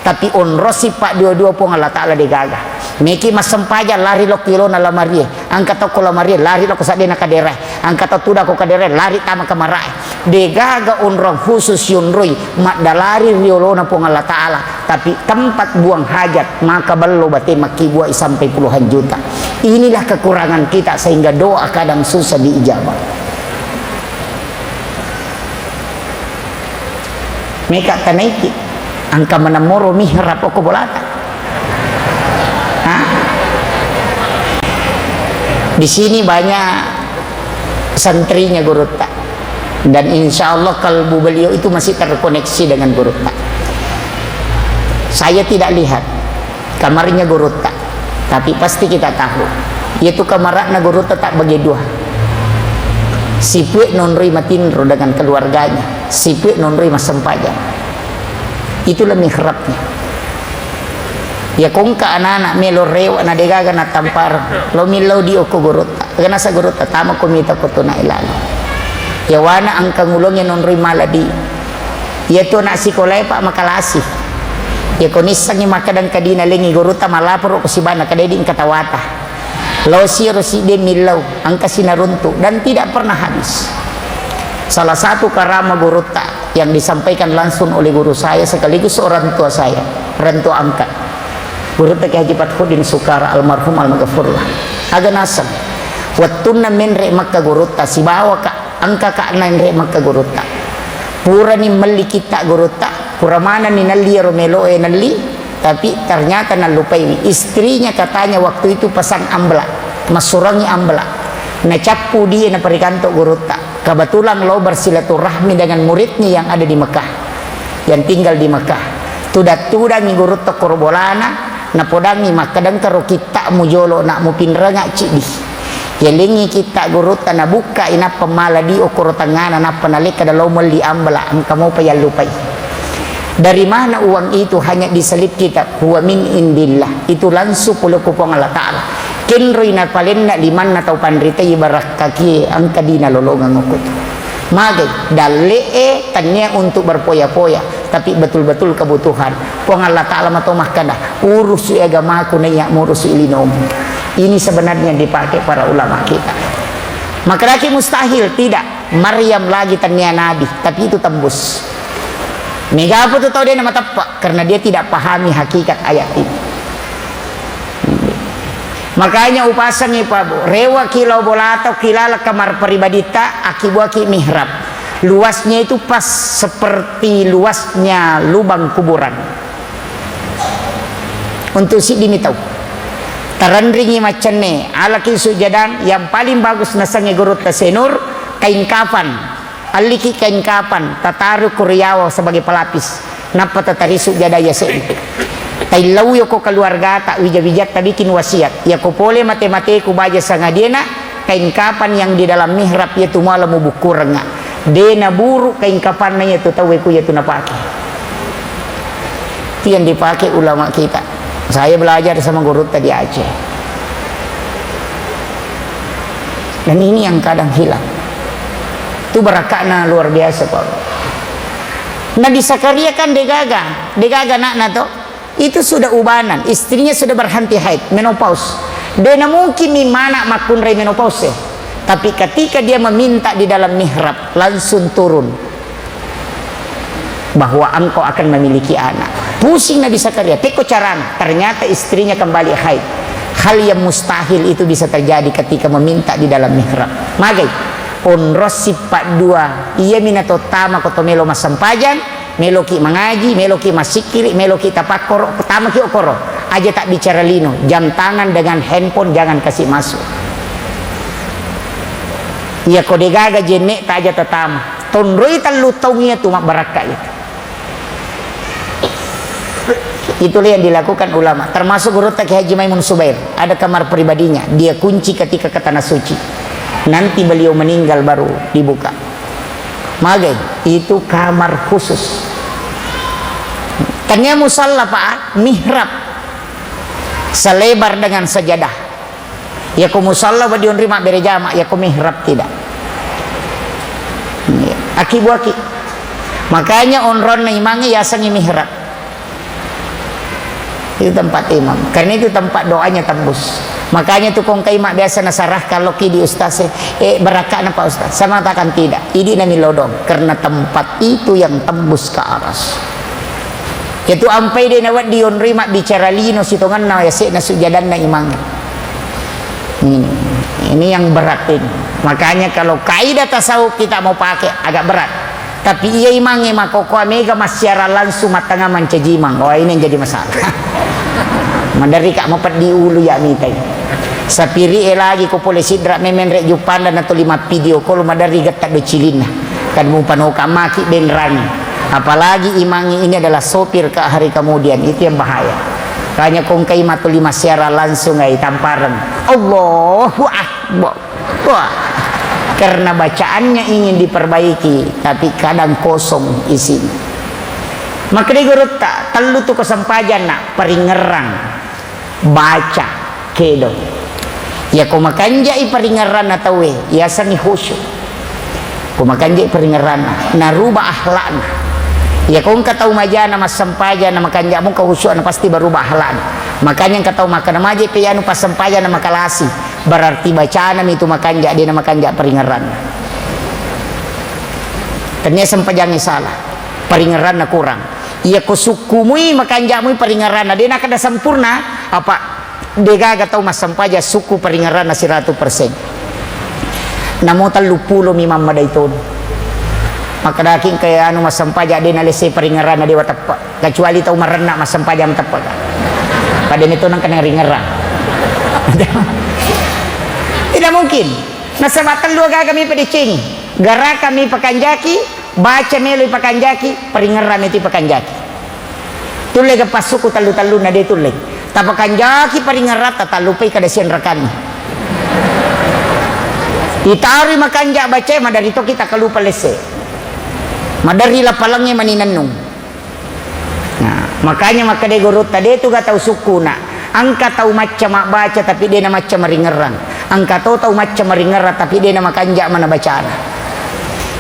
tapi on rosi pak dua-dua pong Allah Ta'ala de gaga meki masempaja lari lo kilo na lamarie angkat ko lamarie lari lo ko sadena kadere angkat tuda ko kadere lari tama kamarai de gaga onrong khusus yunroi mak dalari riolo na pong Allah Ta'ala tapi tempat buang hajat maka bello bate maki buah sampai puluhan juta. Inilah kekurangan kita sehingga doa kadang susah diijabah. Meka tanaiki angka menamoro mihrab ko bolata. Di sini banyak santrinya Gurutta dan insya Allah kalbu beliau itu masih terkoneksi dengan Gurutta. Saya tidak lihat kamarnya Gurutta, tapi pasti kita tahu yaitu kamarnya Gurutta tak bagi dua. Sipue nonroi matinro dengan keluarganya, sipue nonroi masempajan. Itulah mihrabnya. Ya kung ka anak melo rewa na degaga na tampar lo milaw di oko Gurutta gana sa Gurutta tama kumita ko to na ilalo ya wana ang kangulong yan nonroy maladi ya to na si kolay pa makalasi ya kunisang yung makadang kadina lingi Gurutta malapor ko si bana kadeding katawata lo siro si de milaw ang kasinarunto dan tidak pernah habis. Salah satu karama Gurutta yang disampaikan langsung oleh guru saya sekaligus orang tua saya, orang tua angkat Gurutta Ki Haji Fathuddin Sukara almarhum almaghfurlah aga nasab wattuna menre makka Gurutta si bawa ka angka ka nanre makka Gurutta pura ni mali kita Gurutta pura mana ni nali romelo nali tapi ternyata nalupai istrinya katanya waktu itu pasang ambla masurangi ambla na capu dia na perikanto Gurutta kebetulan lo bersilaturahmi dengan muridnya yang ada di Mekah yang tinggal di Mekah. Tuda-tuda ngigurut to korbolana na podangi makadang karo kita mujolo nak mu pinranga cidi. Yalingi kita gurut na buka ina pamala di okoro tangana na panalik kada lomol di ambala ang kamu payalupay. Dari mana uang itu hanya diselip kita? Huwa min indillah. Itu langsung puluh kupong Allah Ta'ala. Kenroy na palen na liman na tau pandrita ibarak kaki ang kadina lolongan ngukut. Magay, dalee tanya untuk berpoya-poya, tapi betul-betul kebutuhan. Puang Allah Ta'ala matomah kana, urus agamaku na iya murus ilinom. Ini sebenarnya dipakai para ulama kita. Maka lagi mustahil, tidak. Maryam lagi tanya Nabi, tapi itu tembus. Mega apa tu tahu dia nama tepat, karena dia tidak pahami hakikat ayat ini. Makanya upasang ipabu rewa kilau bolato kilala kamar pribadita akibuaki mihrab. Luasnya itu pas seperti luasnya lubang kuburan. Untuk si dimitau. Terandringi macane ala sujadan yang paling bagus nasangi gurut tasenur kain kafan. Aliki kain kafan tataru kuryawa sebagai pelapis. Napa tatari sujada yase. Tailau yo ko keluarga tak wija-wijat tak bikin wasiat. Ya ko pole mate-mate ku baja sanga dena kain kapan yang di dalam mihrab ya tu malam bukur nga. Dena buruk kain kapan na tu tahu ku ya tu napake. Itu yang dipakai ulama kita. Saya belajar sama guru tadi Aceh. Dan ini yang kadang hilang. Itu berakakna luar biasa Pak. Nabi Zakaria kan degaga nak to. Itu sudah ubanan, istrinya sudah berhenti haid, menopause. Dia mungkin mana makunrai menopause, tapi ketika dia meminta di dalam mihrab, langsung turun bahwa engkau akan memiliki anak. Pusing Nabi Zakaria, teko carana, ternyata istrinya kembali haid. Hal yang mustahil itu bisa terjadi ketika meminta di dalam mihrab. Magai, onros sifat dua, ia minato tama kotomelo masampajan. Meloki mengaji, meloki masikiri, meloki tapakor, pertama ki okoro. Aja tak bicara lino, jam tangan dengan handphone jangan kasih masuk. Ya kode gaga jenek tak aja tetama. Tonroi talu taunya tu mak barakat itu. Itulah yang dilakukan ulama. Termasuk guru tak Haji Maimun Subair. Ada kamar pribadinya, dia kunci ketika ke tanah suci. Nanti beliau meninggal baru dibuka. Magai, itu kamar khusus. Tanya musalla Pak, mihrab selebar dengan sajadah. Ya ku musalla badiun rima bere jamak, ya ku mihrab tidak. Aki. Makanya onron na imangi yasangi mihrab. Itu tempat imam. Karena itu tempat doanya tembus. Makanya tu kong kaimak biasa nasarah kalau ki di ustaz berakak na Pak Ustaz. Sama takkan tidak. Ini nami lodong karena tempat itu yang tembus ke aras. Itu ampai dia nawat dion rima bicara lino sitongan na yasik na sujadan na imang. Ini yang berat ini. Makanya kalau kaidah tasawuf kita mau pakai agak berat. Tapi iya imangi makoko mega masyara langsung matanga mancajimang. Oh ini yang jadi masalah. Mandari kak mau di ulu ya mitai. Sapiri lagi ko polisi drak memen rek jupanda na to 5 video ko madari gatak do cilina. Kan mu panoka maki benrani. Apalagi imangi ini adalah sopir ke hari kemudian, itu yang bahaya. Kanya kong kay matu 5 siara langsung ay tamparan. Allahu Akbar. Wah. Karena bacaannya ingin diperbaiki, tapi kadang kosong isinya. Maka di gurut tak telu tu kesempajan nak peringerang baca kedo. Ya ko makanjai peringeran atau ya sani khusyuk. Ko makanjai peringeran naruba akhlakna. Ya kau tahu majana mas sempaja nama kanjamu kau khusyuk pasti berubah akhlakna. Makanya kau tahu makan maje pe anu pas sempaja nama kalasi. Berarti bacaan itu makanja dia nama kanja peringeran. Ternyata sempajangnya salah. Peringeran kurang. Iya ko sukumui makanjamu peringeran dia nak ada sempurna apa dega tahu mas sempaja suku peringeran 100%. Namo talupulo mimam madaitun. Maka daking kaya anu mas sempaja dia nalese peringeran dia tepat. Kecuali tahu merenak mas sempaja tepat. Pada itu nang kena ringeran. Tidak mungkin. Nasabatan luaga kami pedicing. Gara kami pakanjaki baca melo pakanjaki peringeran itu pakanjaki tulle ke pasuku talu-talu na de tulle tapakanjaki peringerat tatalupai kada sian rakani itari makanja baca madari to kita kalupa lese madari la palangnya maninanung. Nah makanya maka de gurut tadi tu gak tahu suku nak angka tahu macam mak baca tapi dia nama macam meringeran angka tahu macam meringeran tapi dia nama kanja mana bacaan.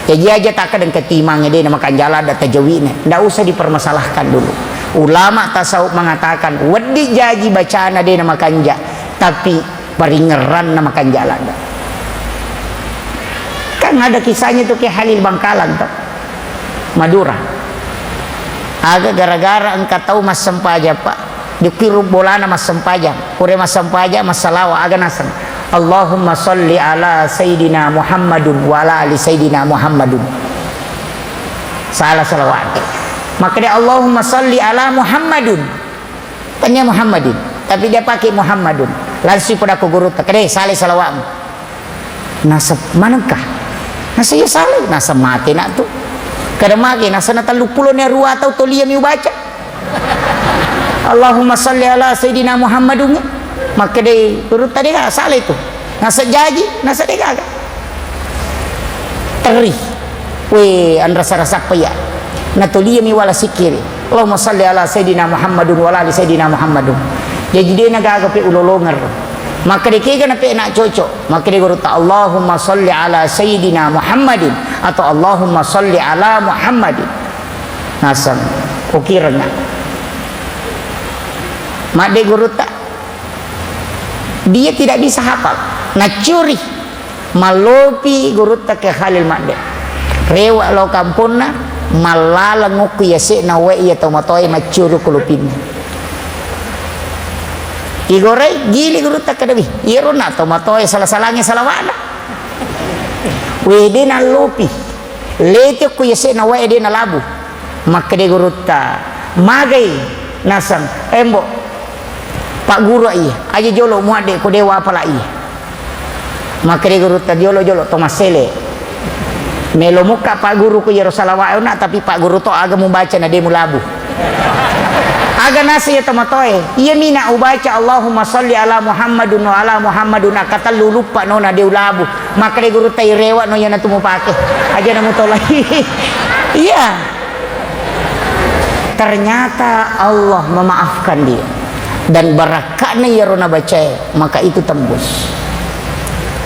Jadi aja tak kadang ketimangnya dia nama kanjala ada tajawidnya. Ndak usah dipermasalahkan dulu. Ulama tasawuf mengatakan wedi jaji bacaan dia nama kanja tapi peringeran nama kanjala. Kan ada kisahnya tuh ke Halil Bangkalan tuh Madura. Agak gara-gara engkau tahu mas sempaja pak dikiru bolana mas sempaja kure mas sempaja mas salawa agak nasang Allahumma salli ala Sayyidina Muhammadun wa ala ali Sayyidina Muhammadun salah salawat maka dia Allahumma salli ala Muhammadun tanya Muhammadin tapi dia pakai Muhammadun langsung pada aku guru tak deh salah salawat nasab manakah nasa ya salah nasa mati nak tu kada magi nasa natalu pulo ni ruwa atau tolia mi baca Allahumma salli ala Sayyidina Muhammadun maka dia turut tadi kan salah itu nasa jaji nasa dia agak teri weh an rasa-rasa payah natulia mi wala sikiri Allahumma salli ala Sayyidina Muhammadun wa ala ali Sayyidina Muhammadun jadi dia naga pe ulolonger maka dia kira nak nak cocok maka dia gurut Allahumma salli ala Sayyidina Muhammadin atau Allahumma salli ala Muhammadin nasam ukirnya mak dia gurut tak dia tidak bisa hafal nak curi malopi gurut tak ke Khalil mak dia rewa lo kampuna malala ngoku ya se na we ya tomatoi macuru kulupin igore gili gurut tak kadabi iruna tomatoi salah-salahnya salawana we de na lopi lete ku ya se na we de na labu maka de gurut ta magai nasang embo Pak guru iya aja jolo muade ko dewa pala iya maka dia guru tadi jolo Thomas Sele melo muka Pak guru ko yero salawa na tapi Pak guru to aga membaca na demu labu aga nasi ya tomatoe iya mina ubaca Allahumma salli ala Muhammadun wa ala Muhammadun kata lupa no na deu labu maka dia guru tai rewa no yana tumu pake aja namu tolai iya ternyata Allah memaafkan dia dan barakatnya ya rona baca maka itu tembus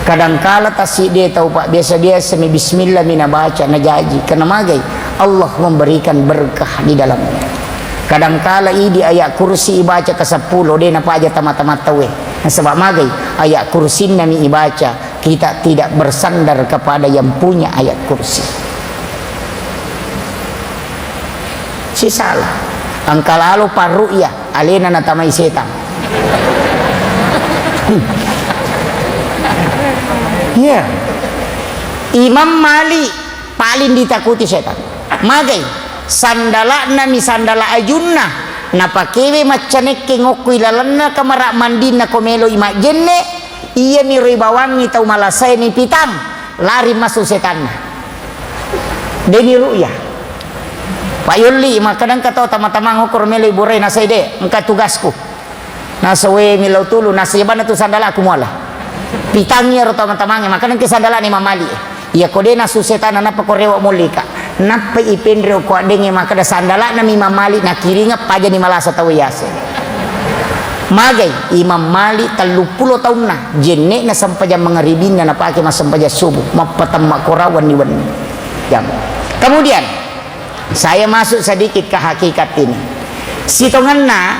kadangkala tasik dia tahu pak biasa-biasa mi bismillah mina baca najaji kena magai Allah memberikan berkah di dalamnya kadangkala di ayat kursi ibaca ke 10 dia napa aja tamat-tamat tawe sebab magai ayat kursi nami ibaca kita tidak bersandar kepada yang punya ayat kursi si salah angka lalu paru'ya alena natamai setan ya Imam Malik paling ditakuti setan magai sandala nami sandala ajunna napakewe macaneke ngokui lalana kamara mandina komelo ima jenne iya mi ribawangi tau malasai ni pitang lari masuk setan deni ru'ya Pak Yuli makadang kata tama-tama ngukur melo iburai nasa ide engka tugasku nasa we milau tulu nasa yabana tu sandala aku muala pitangnya ro tama-tamanya makadang ke sandala ni mamali ya kode nasu setan napa ko rewa mulika napa ipendre ko adenge makada sandala na mi mamali na kiringa paja ni malasa tawiyase magai Imam Malik 30 tahun na jenne na sampaja mangaribin na pake masampaja subuh mapatam makorawan ni wan jam kemudian saya masuk sedikit ke hakikat ini sitonganna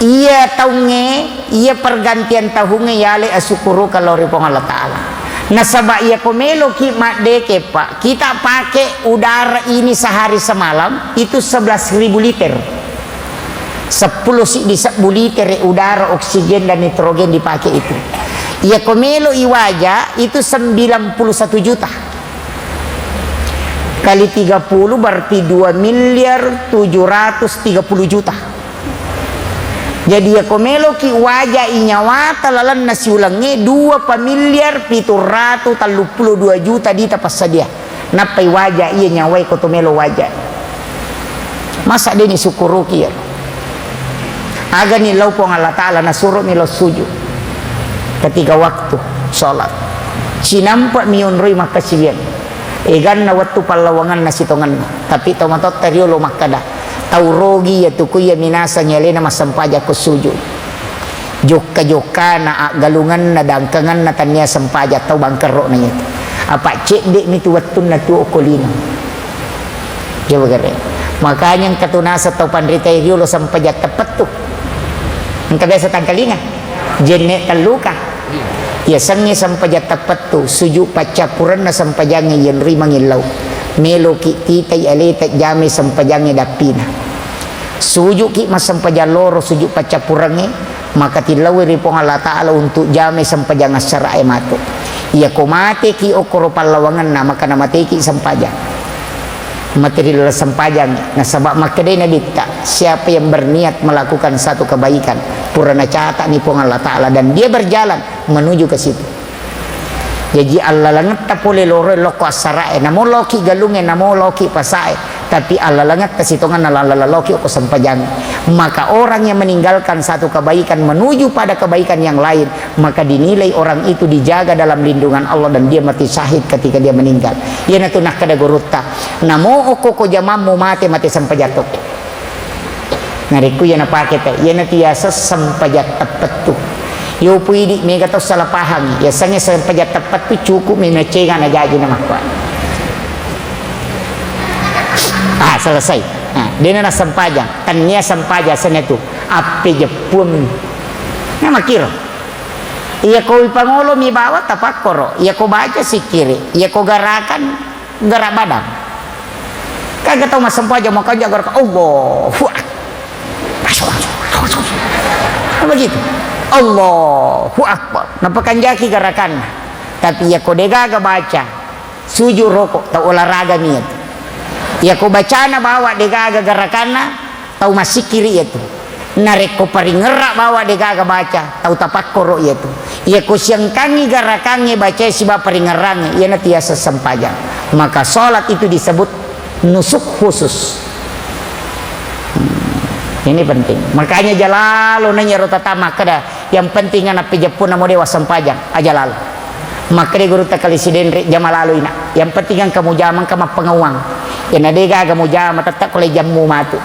iya taunge iya pergantian tahunge yale asukuru kalau ripong Allah Ta'ala nasaba iya komelo ki makdeke pak kita pakai udara ini sehari semalam itu 11.000 liter 10 liter udara oksigen dan nitrogen dipakai itu iya komelo iwaja itu 91 juta kali 30 berarti 2.730 juta jadi ya komelo ki wajah inyawata lalan nasi ulangnya 2.732 juta di tapas sadia napai wajah iya nyawai ko tumelo wajah masa dia ni syukuruki ya aga ni lau pong Allah Ta'ala nasuruh ni lau sujud ketika waktu sholat sinampak miyunrui makasibian egan na waktu palawangan na sitongan tapi tomatot teriolo makada tau rogi ya tuku ya minasa nyelena masampaja ko sujud joka na galungan na dangkangan na tanya sampaja tau bangkero na yun apa cek dek mitu watun na tuo kolino coba kare makanya katunasa tau pandrita iriolo sampaja tepat tuh engka biasa tangkalinga jenek taluka ya sangi sampaja tepat tuh suju pacapuran na sampajangi yang rimangilaw melo ki titay alita jami sampajangi dapina suju ki masampaja loro suju pacapurangi maka tilawi ripong Allah Ta'ala untuk jami sampajang asara emato iya ko mate ki okoro palawangan na maka namate ki sampajang material sampajang na sabab makadai na dita siapa yang berniat melakukan satu kebaikan purana cata ni pong Allah Ta'ala dan dia berjalan menuju ke situ jadi Allah langat tapole loro loko asarae namo loki galunge namo loki pasae tapi Allah langat kasitongan loki oko sampajang maka orang yang meninggalkan satu kebaikan menuju pada kebaikan yang lain maka dinilai orang itu dijaga dalam lindungan Allah dan dia mati syahid ketika dia meninggal ya natu nak kada gurutta namo oko ko jamamu mati sampajatok ngariku ya napake te ya natu yasa sampajat tepat tuh yo puidi mega to salah paham ya sanya sampajat tepat tuh cukup menecengan aja nama kuat selesai dia na sampajang tanya sampaja sana tu ape jepun na makiro iya ko ipangolo mi bawa tapakoro iya ko baca sikiri iya ko garakan gerak badan kagak tahu mas sampaja mau kanja gerak Allah begitu Allahu Akbar nampakan jaki gerakan tapi ya ko degaga baca sujud rokok tau olahraga niat ya ko bacana bawa degaga gerakanna tau masih kiri itu narek ko paringerak bawa degaga baca tau tapakkoro itu ya ko siang kangi gerakannya baca siba paringerang ya natiasa sampajang maka salat itu disebut nusuk khusus ini penting makanya jalalo nanya rota tamak kada yang penting anak pejapun namo dewa sampajang aja lalu maka dia guru takali sidendri jama lalu ina yang penting ang kamu jamang kama pengawang ya nadega kamu jama tetap oleh jamu matu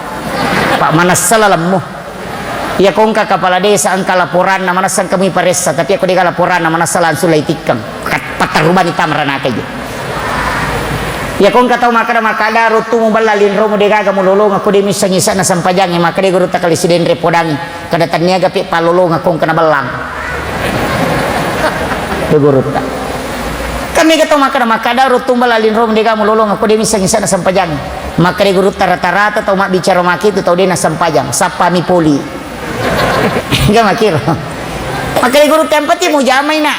pak mana salalammu ya kongka kepala desa angka laporan na mana sang kami paresa tapi aku dega laporan na mana salan sulai tikam pataruban itamran akaje ya kongka tau makada rutu mo balalin romo dega kamu lolong aku di misang isa na sampajang maka dia guru takali sidendri podangi kada tanya gapi palolong akong kana balang guru tak kami kata makada rutu balalin romo dega kamu lolong aku di misang isa na sampajang maka dia guru rata-rata tau mak bicara maki itu tau dia na sampajang sapa mi poli enggak makir maka dia guru tempati mo jamay na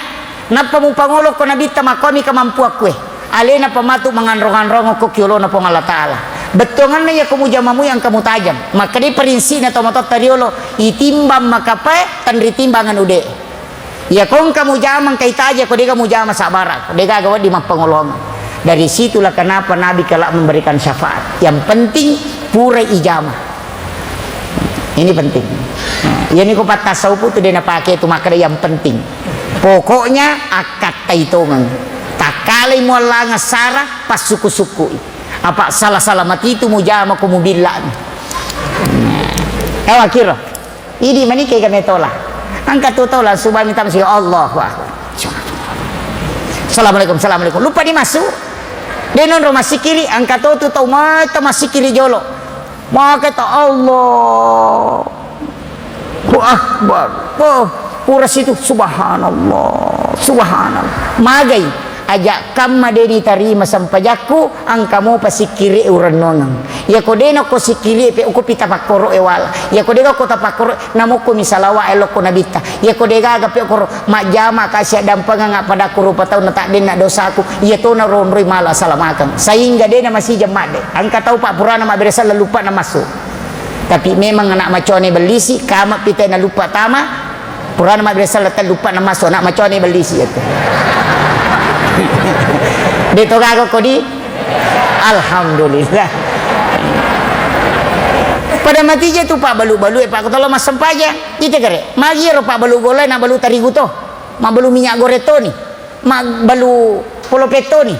napa mo pangolok ko nabita makomi kamampu aku alena pamatu manganrong-anrong ko kyolo na pong Allah Ta'ala betongan na ya kumujamamu yang kamu tajam maka di perinsi na tomatot tariolo itimbang makape tan ritimbangan ude ya kong kamu jamang kay taja ko di kamu jama sa barak di gagawa di mapangolongan dari situlah kenapa Nabi kelak memberikan syafaat yang penting pura ijamah ini penting ya ini ko patasawup itu dia napake itu maka yang penting pokoknya akad taitongan takalay mo lang asara pas suku-suku apa salah-salah mati itu mo jama ko mobilan ewa kiro idi mani kay ganito lah ang katutulan subay minta masih Allah Assalamualaikum lupa di masuk denon rumah sikiri ang katutu tau mata masikiri jolo maka ta Allah Akbar pura situ subhanallah magay aja kamma deni tarima sampajaku ang kamu pasikiri uranongang ya ko deno ko sikiri pe ko pita pakoro ewala ya ko dega ko tapakoro namo ko misalawa elo ko nabita ya ko dega ga pe ko majama kasya dampangan nga pada ko rupa taw na ta din na dosaku ya to na ronroy mala salamakan sehingga dena masih jamade ang kataw pa purana maberesa lupa na masuk tapi memang anak macone belisi kama pita na lupa tama purana maberesa lupa na masuk anak macone belisi itu dito gago ko di Alhamdulillah. Pada mati je tu pak balu-balu pak kalau mas sempaja kita kere magi ro pak balu golai na balu tarigu to ma balu minyak goreto ni ma balu polopeto ni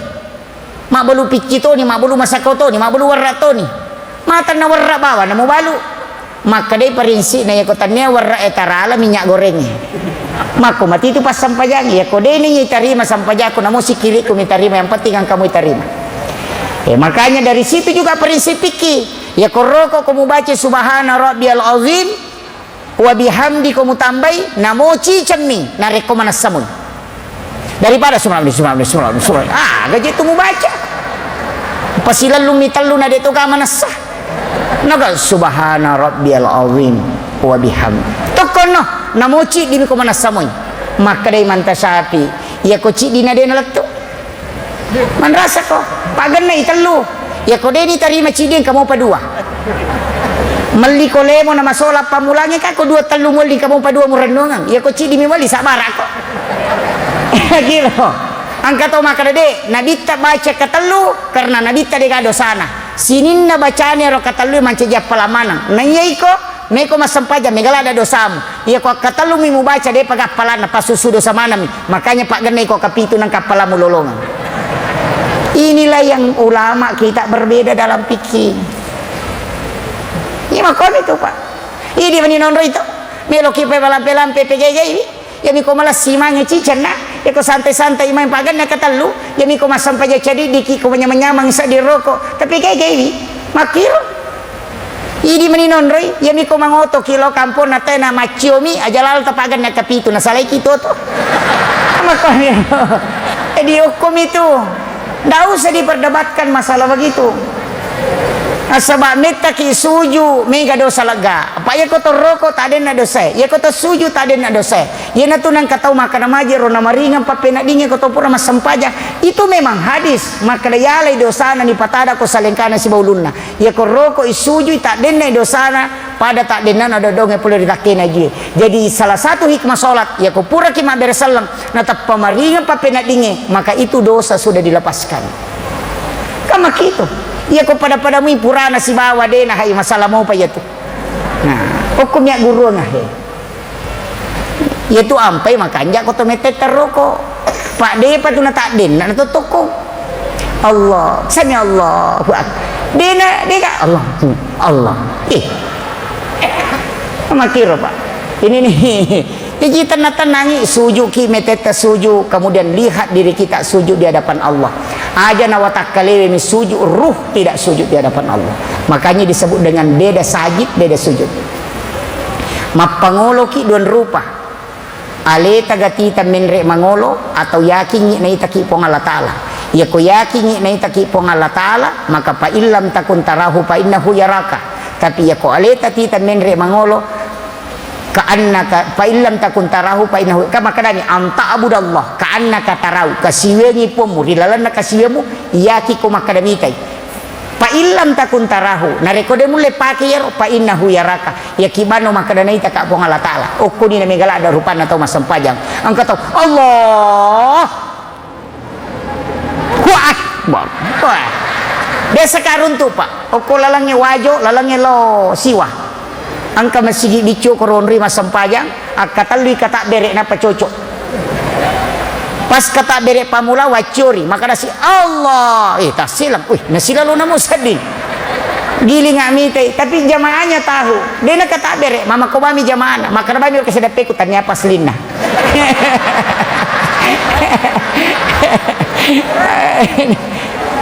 ma balu piccito ni ma balu masakoto ni ma balu warrato ni ma tan na warra bawa na mo balu maka dai parinsi na yakotannya warra etarala minyak gorengnya mako mati itu pas sampajang ya ko dai ni tarima sampajako na mo sikili ko mitarima yang penting ang kamu tarima. Makanya dari situ juga prinsip fikih. Ya koroko kamu baca subhana rabbiyal azim wa bihamdi kamu tambai namoci cemmi na rekomanas samun. Daripada subhanallah. Gaji itu mu baca. Pasilan lumitallu na deto ka manasa. Naga subhana rabbiyal azim wa bihamdi. Tokono namoci di ko manas samun. Maka dai mantasapi ya ko ci di na de nalatto. Man rasa ko pagan na italo ya ko deni tarima cidin kamu padua mali ko lemo na masola pamulangi ka ko dua telu mali kamu padua murenungan ya ko cidi mi mali sabar ako gilo angka to maka de nabita baca katelu karena nabita de gado sana sinin na bacane ro katelu manca japalamanang nanyai ko neko masampaja megala ada dosamu ya ko katelu mi mu baca de pagapalan pasusu dosa mana mi makanya pak genai ko kapitu nang kapalamu lolongan. Inilah yang ulama kita berbeda dalam fikih. Ini makon itu pak. Ini mani nonro itu. Melo kipe balampe PGG ini. Ya miko malas simanya cicana. Ya ko santai-santai main pagan na katalu. Ya miko masampai jadi diki ko menyamang sa di rokok. Tapi kayak ini makiro. Ini mani nonro. Ya miko mangoto kilo kampung na tena maciomi ajalal tapagan na kapitu na salai kito to. Makon ya. Di hukum itu. Tidak usah diperdebatkan masalah begitu. Sebab meta ki suju mega dosa lega. Apa ya kotor rokok tak ada nak dosa. Ya kotor suju tak ada nak dosa. Ya natunan katau makan majer rona maringan papena dingin kotor pura mas sempaja. Itu memang hadis. Maka yalai dosana ni patada ko salengkana si baulunna. Ya ko rokok isuju tak ada nak dosana pada tak ada ada dong yang perlu ditakin aja. Jadi salah satu hikmah solat ya ko pura ki ma beresalang natap pamaringan papena dingin maka itu dosa sudah dilepaskan. Kama gitu. Iya ko pada mu purana si bawa de na hay masalah mo pa yato. Nah, hukum ya guru nga he. Yato ampay makanja ko to mete teroko. Pak de pa tu na tak din na natutoko. Allah, sami Allah. De na de ka Allah. Makiro pak. Ini nih. Jadi kita tenangi sujud ki meteta sujud kemudian lihat diri kita sujud di hadapan Allah. Aja nawatakale ini sujud ruh tidak sujud di hadapan Allah. Makanya disebut dengan beda sajid beda sujud. Mapangolo ki don rupa. Ale tagatita menre mangolo atau yakin na itaki pong Allah Taala. Ya ko yakin na itaki pong Allah Taala maka pa illam takun tarahu pa innahu yaraka. Tapi ya ko ale tatita menre mangolo ka'annaka fa illam takun tarahu fa innahu kama kadani anta abudallah ka'annaka tarahu kasiwengi pomu rilalana kasiwemu yaki ko makadamitai fa illam takun tarahu narekode mule pake yaro fa innahu yaraka yakibano makadani ta ka Allah taala okuni na megala ada rupana atau masampajang angka tahu Allah akbar desa karun tu pak oko lalangnya wajo lalangnya lo siwa angka masih dicu koronri masampajang kata lui kata berek napa cocok pas kata berek pamula wacuri maka nasi Allah tak silam nasi lalu namu sedih giling amite tapi jamaahnya tahu dia nak kata berek mama kobami jamaah maka nabami kesedape kutannya apa selina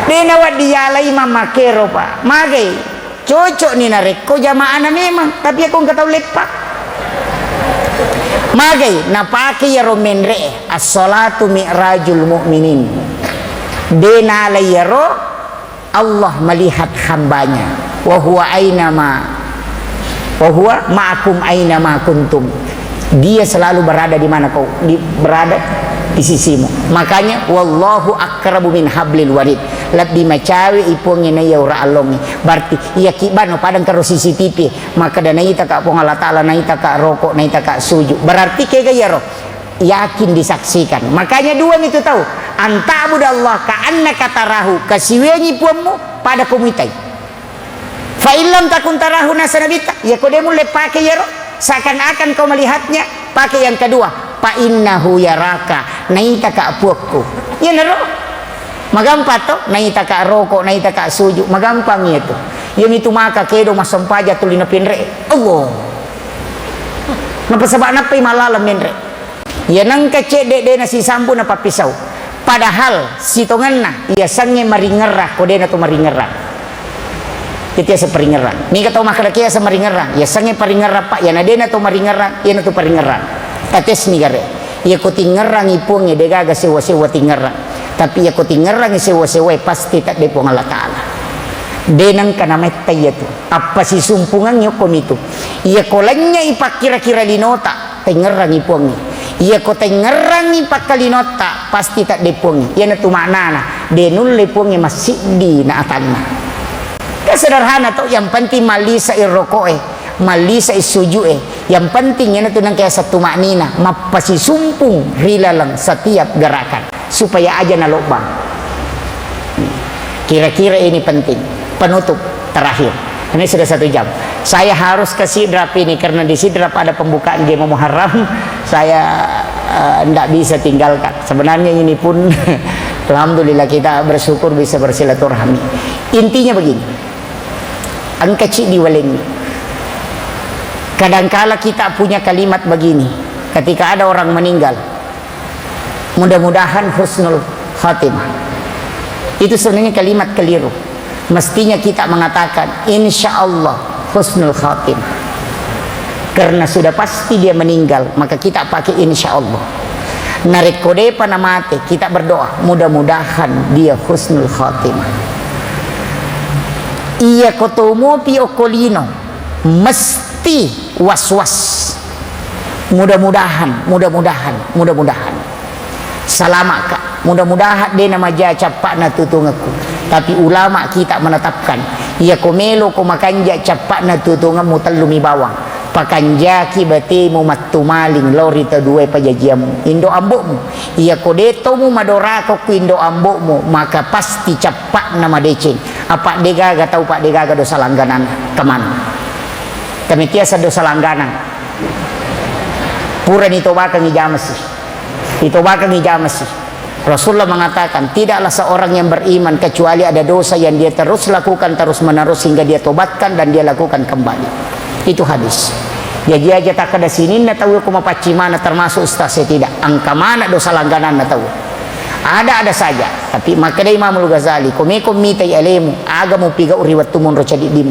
dia nawat dialai mama kero pak magai cocok ni narek ko jamaah na memang tapi aku enggak tahu lepak magai napake ya romenre as-salatu mi'rajul mu'minin dena layaro Allah melihat hambanya wa huwa ma'akum aina ma kuntum dia selalu berada di mana kau berada di sisimu makanya wallahu akrabu min hablil warid lebih macawi ipongnya na yaura alongi berarti iya kibano padang karo CCTV maka dana ita ka pong Allah taala na ita ka rokok na ita ka sujud berarti kaya yaro yakin disaksikan. Makanya dua itu tahu, anta'budallah ka'annaka tarahu, kasiwenyi puamu pada komitai. Fa illam takun tarahu nasanabita, ya kau demu lepake ya ro, seakan-akan kau melihatnya. Pakai yang kedua, fa innahu yaraka, naita ka apuakku. Ya naro. Magampang to, naita ka rokok, naita ka suju, magampang itu. Yang itu maka kedo masampaja tulina pinre. Allah. Napasabak napay malalam menre. Ya nang kece de na si sambu na papisaw. Padahal sitongan na iya sange maringerra kode na to maringerra. Kita sa paringerra. Ni ka to makalakiya sa maringerra. Ya sange paringerra pa ya na de na to maringerra, ya na to paringerra. Tates ni gare. Ya ko tingerra ngipong de gaga sewa-sewa tingerra. Tapi ya ko tingerra ngi sewa-sewa pasti tak de pong Allah Taala. Denang kanamet tayatu. Apa si sumpungan nyo komito. Iya ko lanya ipakira-kira linota tingerra ngipong. Iya ko tingerra ngipakalinota pasti tak de pong. Ya na tumaknana denul le pong masih di na atanna. Sederhana to, yang penting malisa irrokoe, malisa isujue, yang penting yan ito nang kaya sa tumaknina, mapasisumpung rilalang setiap gerakan supaya aja nalobang. Kira-kira ini penting. Penutup terakhir, ini sudah 1 jam. Saya harus ke sidrap ini karena di sidrap ada pembukaan game Muharram. Saya tidak bisa tinggalkan. Sebenarnya ini pun alhamdulillah kita bersyukur bisa bersilaturahmi. Intinya begini, ang kecil diwalengi. Kadangkala kita punya kalimat begini ketika ada orang meninggal, mudah-mudahan husnul khatimah. Itu sebenarnya kalimat keliru. Mestinya kita mengatakan insya Allah husnul khatimah, karena sudah pasti dia meninggal, maka kita pakai insya Allah. Narik kode panamate, kita berdoa mudah-mudahan dia husnul khatimah. Iya kotomo pi okolino mesti was-was. Mudah-mudahan salama kak, mudah-mudahan dia nama ja capak na tutungaku. Tapi ulama kita menetapkan iya komelo ko makanja capak na tutungamu telumi bawang pakanja ki batemu matumaling lori tadue pajajiamu indo ambokmu iya kodetomu madorako ku indo ambokmu maka pasti capak nama deceng apa degaga tahu pak degaga dosa langganan kemana kami tiasa dosa langganan pura nitobakan ijamasi. Rasulullah mengatakan tidaklah seorang yang beriman kecuali ada dosa yang dia terus lakukan terus menerus hingga dia tobatkan dan dia lakukan kembali. Itu hadis. Jadi aja tak ada sini na tahu kuma pacimana termasuk ustaz saya tidak angka mana dosa langganan na tahu. Ada saja. Tapi maka Imam Al-Ghazali komekom mitai alemu agamu piga uriwat tumun rocadidim.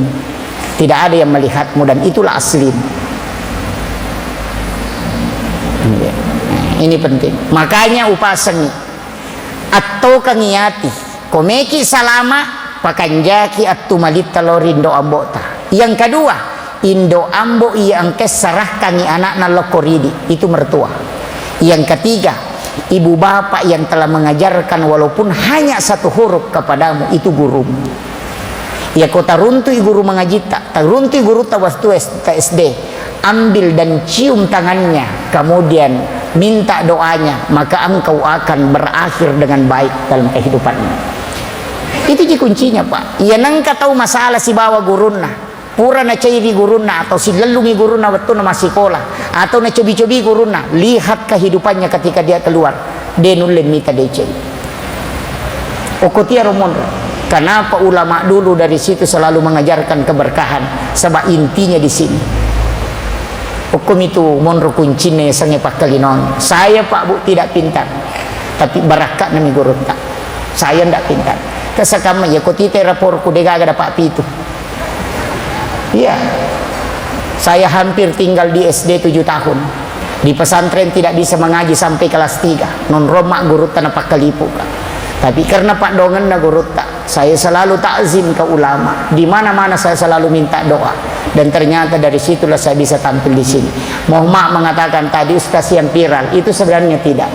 Tidak ada yang melihatmu dan itulah aslimu. Ini penting. Makanya upasangi atau kangiati komeki salama pakanjaki atau malit talorindo ambota. Yang kedua indo ambo yang kesarah kangi anak na lokoridi itu mertua. Yang ketiga ibu bapak yang telah mengajarkan walaupun hanya 1 huruf kepadamu itu gurumu. Ya kau taruntui guru mengaji tak taruntui guru tawastu SD ambil dan cium tangannya kemudian minta doanya maka engkau akan berakhir dengan baik dalam kehidupanmu. Itu kuncinya pak. Ya nangka tahu masalah si bawa guruna pura na cairi guruna atau si lelungi guruna waktu na masih sekolah atau na cobi-cobi guruna lihat kehidupannya ketika dia keluar denulen mita deceng okotia romonro. Kenapa ulama dulu dari situ selalu mengajarkan keberkahan sebab intinya di sini. Hukum itu monro kuncinya sange pakalinon. Saya pak bu tidak pintar, tapi barakat nami guru tak. Saya tidak pintar. Kesakama ya kotite raporku degaga ada pak pitu. Iya. Saya hampir tinggal di SD 7 tahun. Di pesantren tidak bisa mengaji sampai kelas 3. Non romak guru tanah pakalipu kak. Tapi karena pak dongan na guru tak, saya selalu takzim ke ulama. Di mana-mana saya selalu minta doa. Dan ternyata dari situlah saya bisa tampil di sini. Mohmak mengatakan tadi ustaz yang viral itu sebenarnya tidak.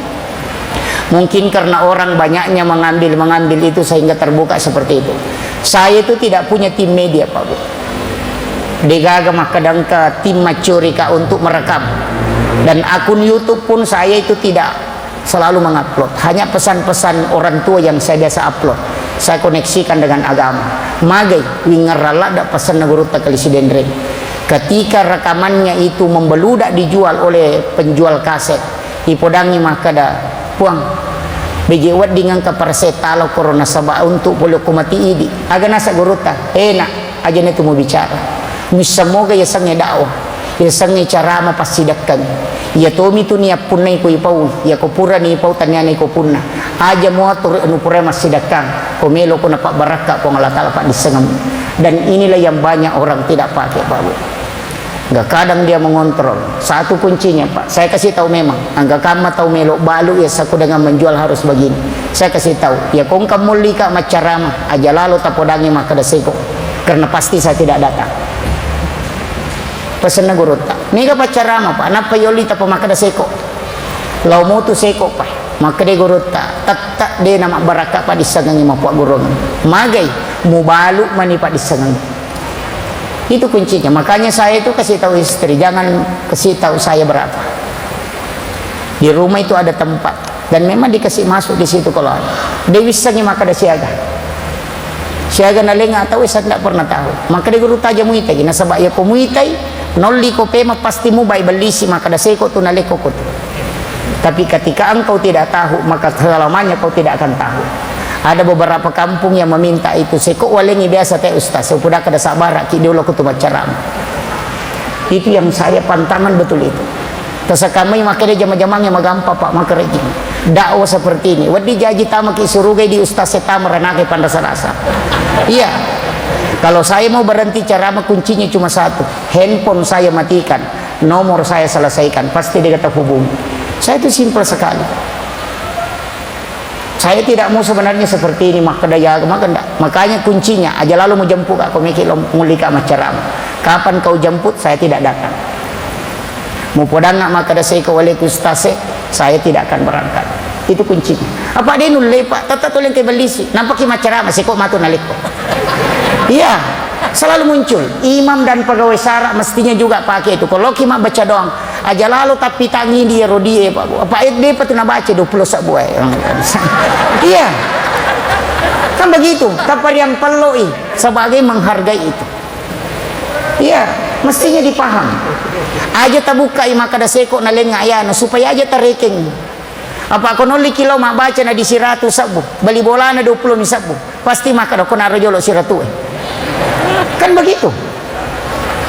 Mungkin karena orang banyaknya mengambil itu sehingga terbuka seperti itu. Saya itu tidak punya tim media pak bu. Degaga makadang ke tim macurika untuk merekam. Dan akun YouTube pun saya itu tidak selalu mengupload, hanya pesan-pesan orang tua yang saya biasa upload. Saya koneksikan dengan agama. Magai wingarala dak pesan nagurutta kalisiden ring. Ketika rekamannya itu membeludak dijual oleh penjual kaset, ipodangi maka da puang bejewat dengan kaparsetalo corona saba untuk boleh kumati idi. Aga nasa gurutta enak aja itu mau bicara. Misamoga ya sange dakwah, ya sange cara mapasidakan. Ya tomi tu niya punay ko ipaw, ya ko pura ni ipaw tanyani ko punna. Aja mo atur anu pura masidakan. Komelo ko na pak baraka ko ngalatala pak disengam. Dan inilah yang banyak orang tidak pakai, Pak Bu. Enggak, kadang dia mengontrol. Satu kuncinya, Pak, saya kasih tahu memang angga kama tahu melo balu ya saku dengan menjual harus begini. Saya kasih tahu ya kong kamu lika macarama aja lalu tapodangi maka daseko, karena pasti saya tidak datang. Pesan nagurutta nika pacarama Pak napa yoli tapo maka daseko lau mutu seko Pak maka de gurutta tatak de nama baraka Pak disangangi mapuak gurung magai mubalu mani Pak disangangi. Itu kuncinya. Makanya saya itu kasih tahu istri, jangan kasih tahu saya berapa. Di rumah itu ada tempat dan memang dikasih masuk di situ kalau ada. Dewi sangi maka ada siaga. Siaga nalenga tahu saya tidak pernah tahu. Maka dia guru taja muitai. Nasabak ya ko muitai nolli ko pema pasti mu bai belisi maka ada seko tu naleko ko. Tapi ketika engkau tidak tahu maka selamanya kau tidak akan tahu. Ada beberapa kampung yang meminta itu seko walengi biasa teh ustaz sudah kada sabar ki dulu aku tu macaram. Itu yang saya pantangan betul itu. Tasa kami maka dia jama-jamangnya magampa Pak maka rejim. Dakwah seperti ini. Wadi jaji tamak isurugai di ustaz setamar anake pandasa-rasa. Iya. Kalau saya mau berhenti ceramah kuncinya cuma satu. Handphone saya matikan, nomor saya selesaikan, pasti dia kata hubungi. Saya itu simpel sekali. Saya tidak mau sebenarnya seperti ini maka daya agama kan makanya kuncinya aja lalu mau jemput aku mikir mulika macaram. Kapan kau jemput saya tidak datang. Mau podang maka ada saya kawale kustase saya tidak akan berangkat. Itu kuncinya. Apa dia nulle Pak tata tulen ke belisi nampak ki macaram seko matu naliko. Iya, selalu muncul imam dan pegawai syara mestinya juga pakai itu. Kalau kita baca doang aja lalu tapi tangi dia rodie Pak. Apa dia patuna baca 20 sabuai. Iya. Kan begitu. Tapi yang perlu sebagai menghargai itu. Iya, mestinya dipaham. Aja tabuka maka da seko na lenga ayana supaya aja tareking. Apa kono likilo mak baca na di siratu sabu. Bali bola na 20 misabu. Pasti maka da kono rojolo siratu. Kan begitu.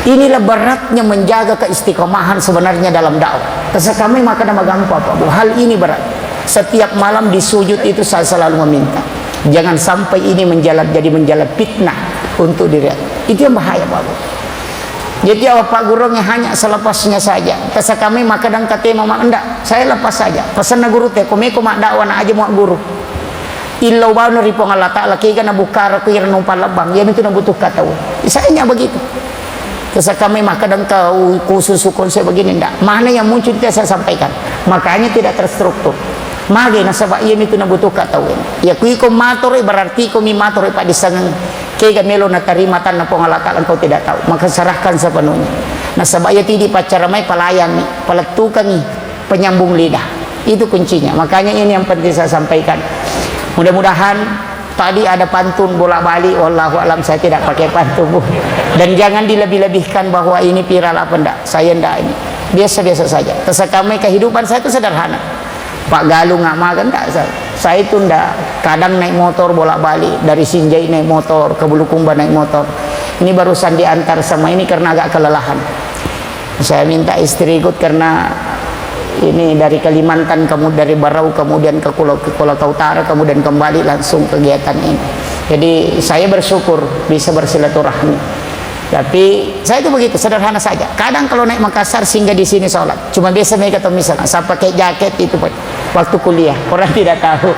Inilah beratnya menjaga keistiqomahan sebenarnya dalam dakwah. Kasa kami maka nama gampang Pak Bu. Hal ini berat. Setiap malam di sujud itu saya selalu meminta. Jangan sampai ini jadi menjalat fitnah untuk diri. Itu yang bahaya Pak Bu. Jadi Pak gurungnya hanya selepasnya saja. Kasa kami maka dan kata mama enggak. Saya lepas saja. Pesan na guru teh komeko mak dakwah na aja mau guru. Illau bau ripo Allah Ta'ala kaya na bukara kaya numpal labang yan itu nabutuh kata isanya begitu. Terus kami maka dan kau khusus konsep begini enggak mana yang muncul itu saya sampaikan makanya tidak terstruktur mage nasabak yan itu nabutuh kata ya kui ko mator berarti ko mi mator pa disangang kaya melo na tarimatan na po Allah Ta'ala kau tidak tahu maka serahkan sepenuhnya nasabak ya tidak pacaramay palayan palatukan penyambung lidah itu kuncinya makanya ini yang penting saya sampaikan. Mudah-mudahan tadi ada pantun bolak-balik wallahu alam saya tidak pakai pantun Bu. Dan jangan dilebih-lebihkan bahwa ini viral apa enggak. Saya enggak ini. Biasa-biasa saja. Terus kami kehidupan saya itu sederhana. Pak Galuh nggak makan enggak saya itu enggak. Kadang naik motor bolak-balik dari Sinjai naik motor ke Bulukumba naik motor. Ini barusan diantar sama ini karena agak kelelahan. Saya minta istri ikut karena ini dari Kalimantan kamu dari Barau kemudian ke Pulau Utara kemudian kembali langsung kegiatan ini. Jadi saya bersyukur bisa bersilaturahmi. Tapi saya itu begitu sederhana saja. Kadang kalau naik Makassar singgah di sini sholat. Cuma biasa mereka tahu misalnya saya pakai jaket itu waktu kuliah orang tidak tahu.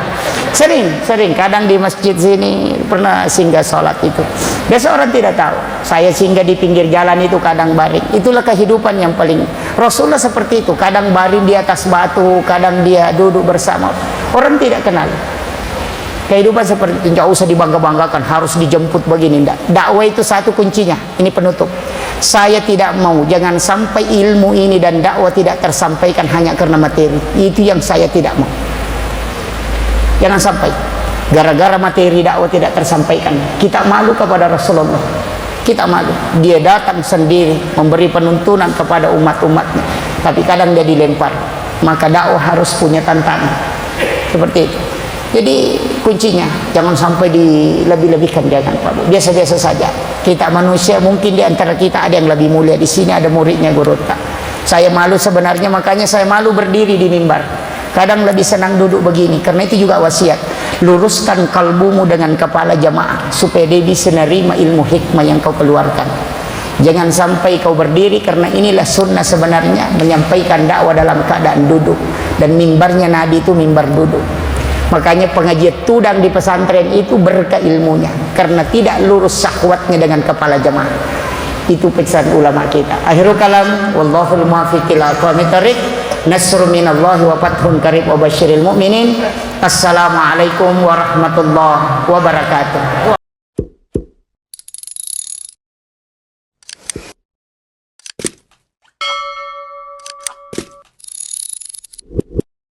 Sering kadang di masjid sini pernah singgah sholat itu. Biasa orang tidak tahu. Saya singgah di pinggir jalan itu kadang baring. Itulah kehidupan yang paling Rasulullah seperti itu. Kadang baring di atas batu, kadang dia duduk bersama. Orang tidak kenal. Kehidupan seperti itu nggak usah dibangga-banggakan, harus dijemput begini. Enggak. Dakwah itu satu kuncinya. Ini penutup. Saya tidak mau, jangan sampai ilmu ini dan dakwah tidak tersampaikan hanya karena materi. Itu yang saya tidak mau. Jangan sampai gara-gara materi dakwah tidak tersampaikan. Kita malu kepada Rasulullah. Kita malu. Dia datang sendiri memberi penuntunan kepada umat-umatnya. Tapi kadang dia dilempar. Maka dakwah harus punya tantangan. Seperti itu. Jadi kuncinya jangan sampai dilebih-lebihkan, jangan Pak Bu. Biasa-biasa saja. Kita manusia, mungkin di antara kita ada yang lebih mulia. Di sini ada muridnya Guru Tak. Saya malu sebenarnya, makanya saya malu berdiri di mimbar. Kadang lebih senang duduk begini, karena itu juga wasiat. Luruskan kalbumu dengan kepala jamaah supaya dia bisa menerima ilmu hikmah yang kau keluarkan. Jangan sampai kau berdiri, karena inilah sunnah sebenarnya, menyampaikan dakwah dalam keadaan duduk. Dan mimbarnya Nabi itu mimbar duduk. Makanya pengajian tudang di pesantren itu berkah ilmunya, karena tidak lurus syahwatnya dengan kepala jemaah. Itu pesan ulama kita. Akhirul kalam, wallahul muwaffiq ila aqwamit thoriq. Nasrun minallahi wa fathun qarib wa basyiril mu'minin. Assalamualaikum warahmatullahi wabarakatuh.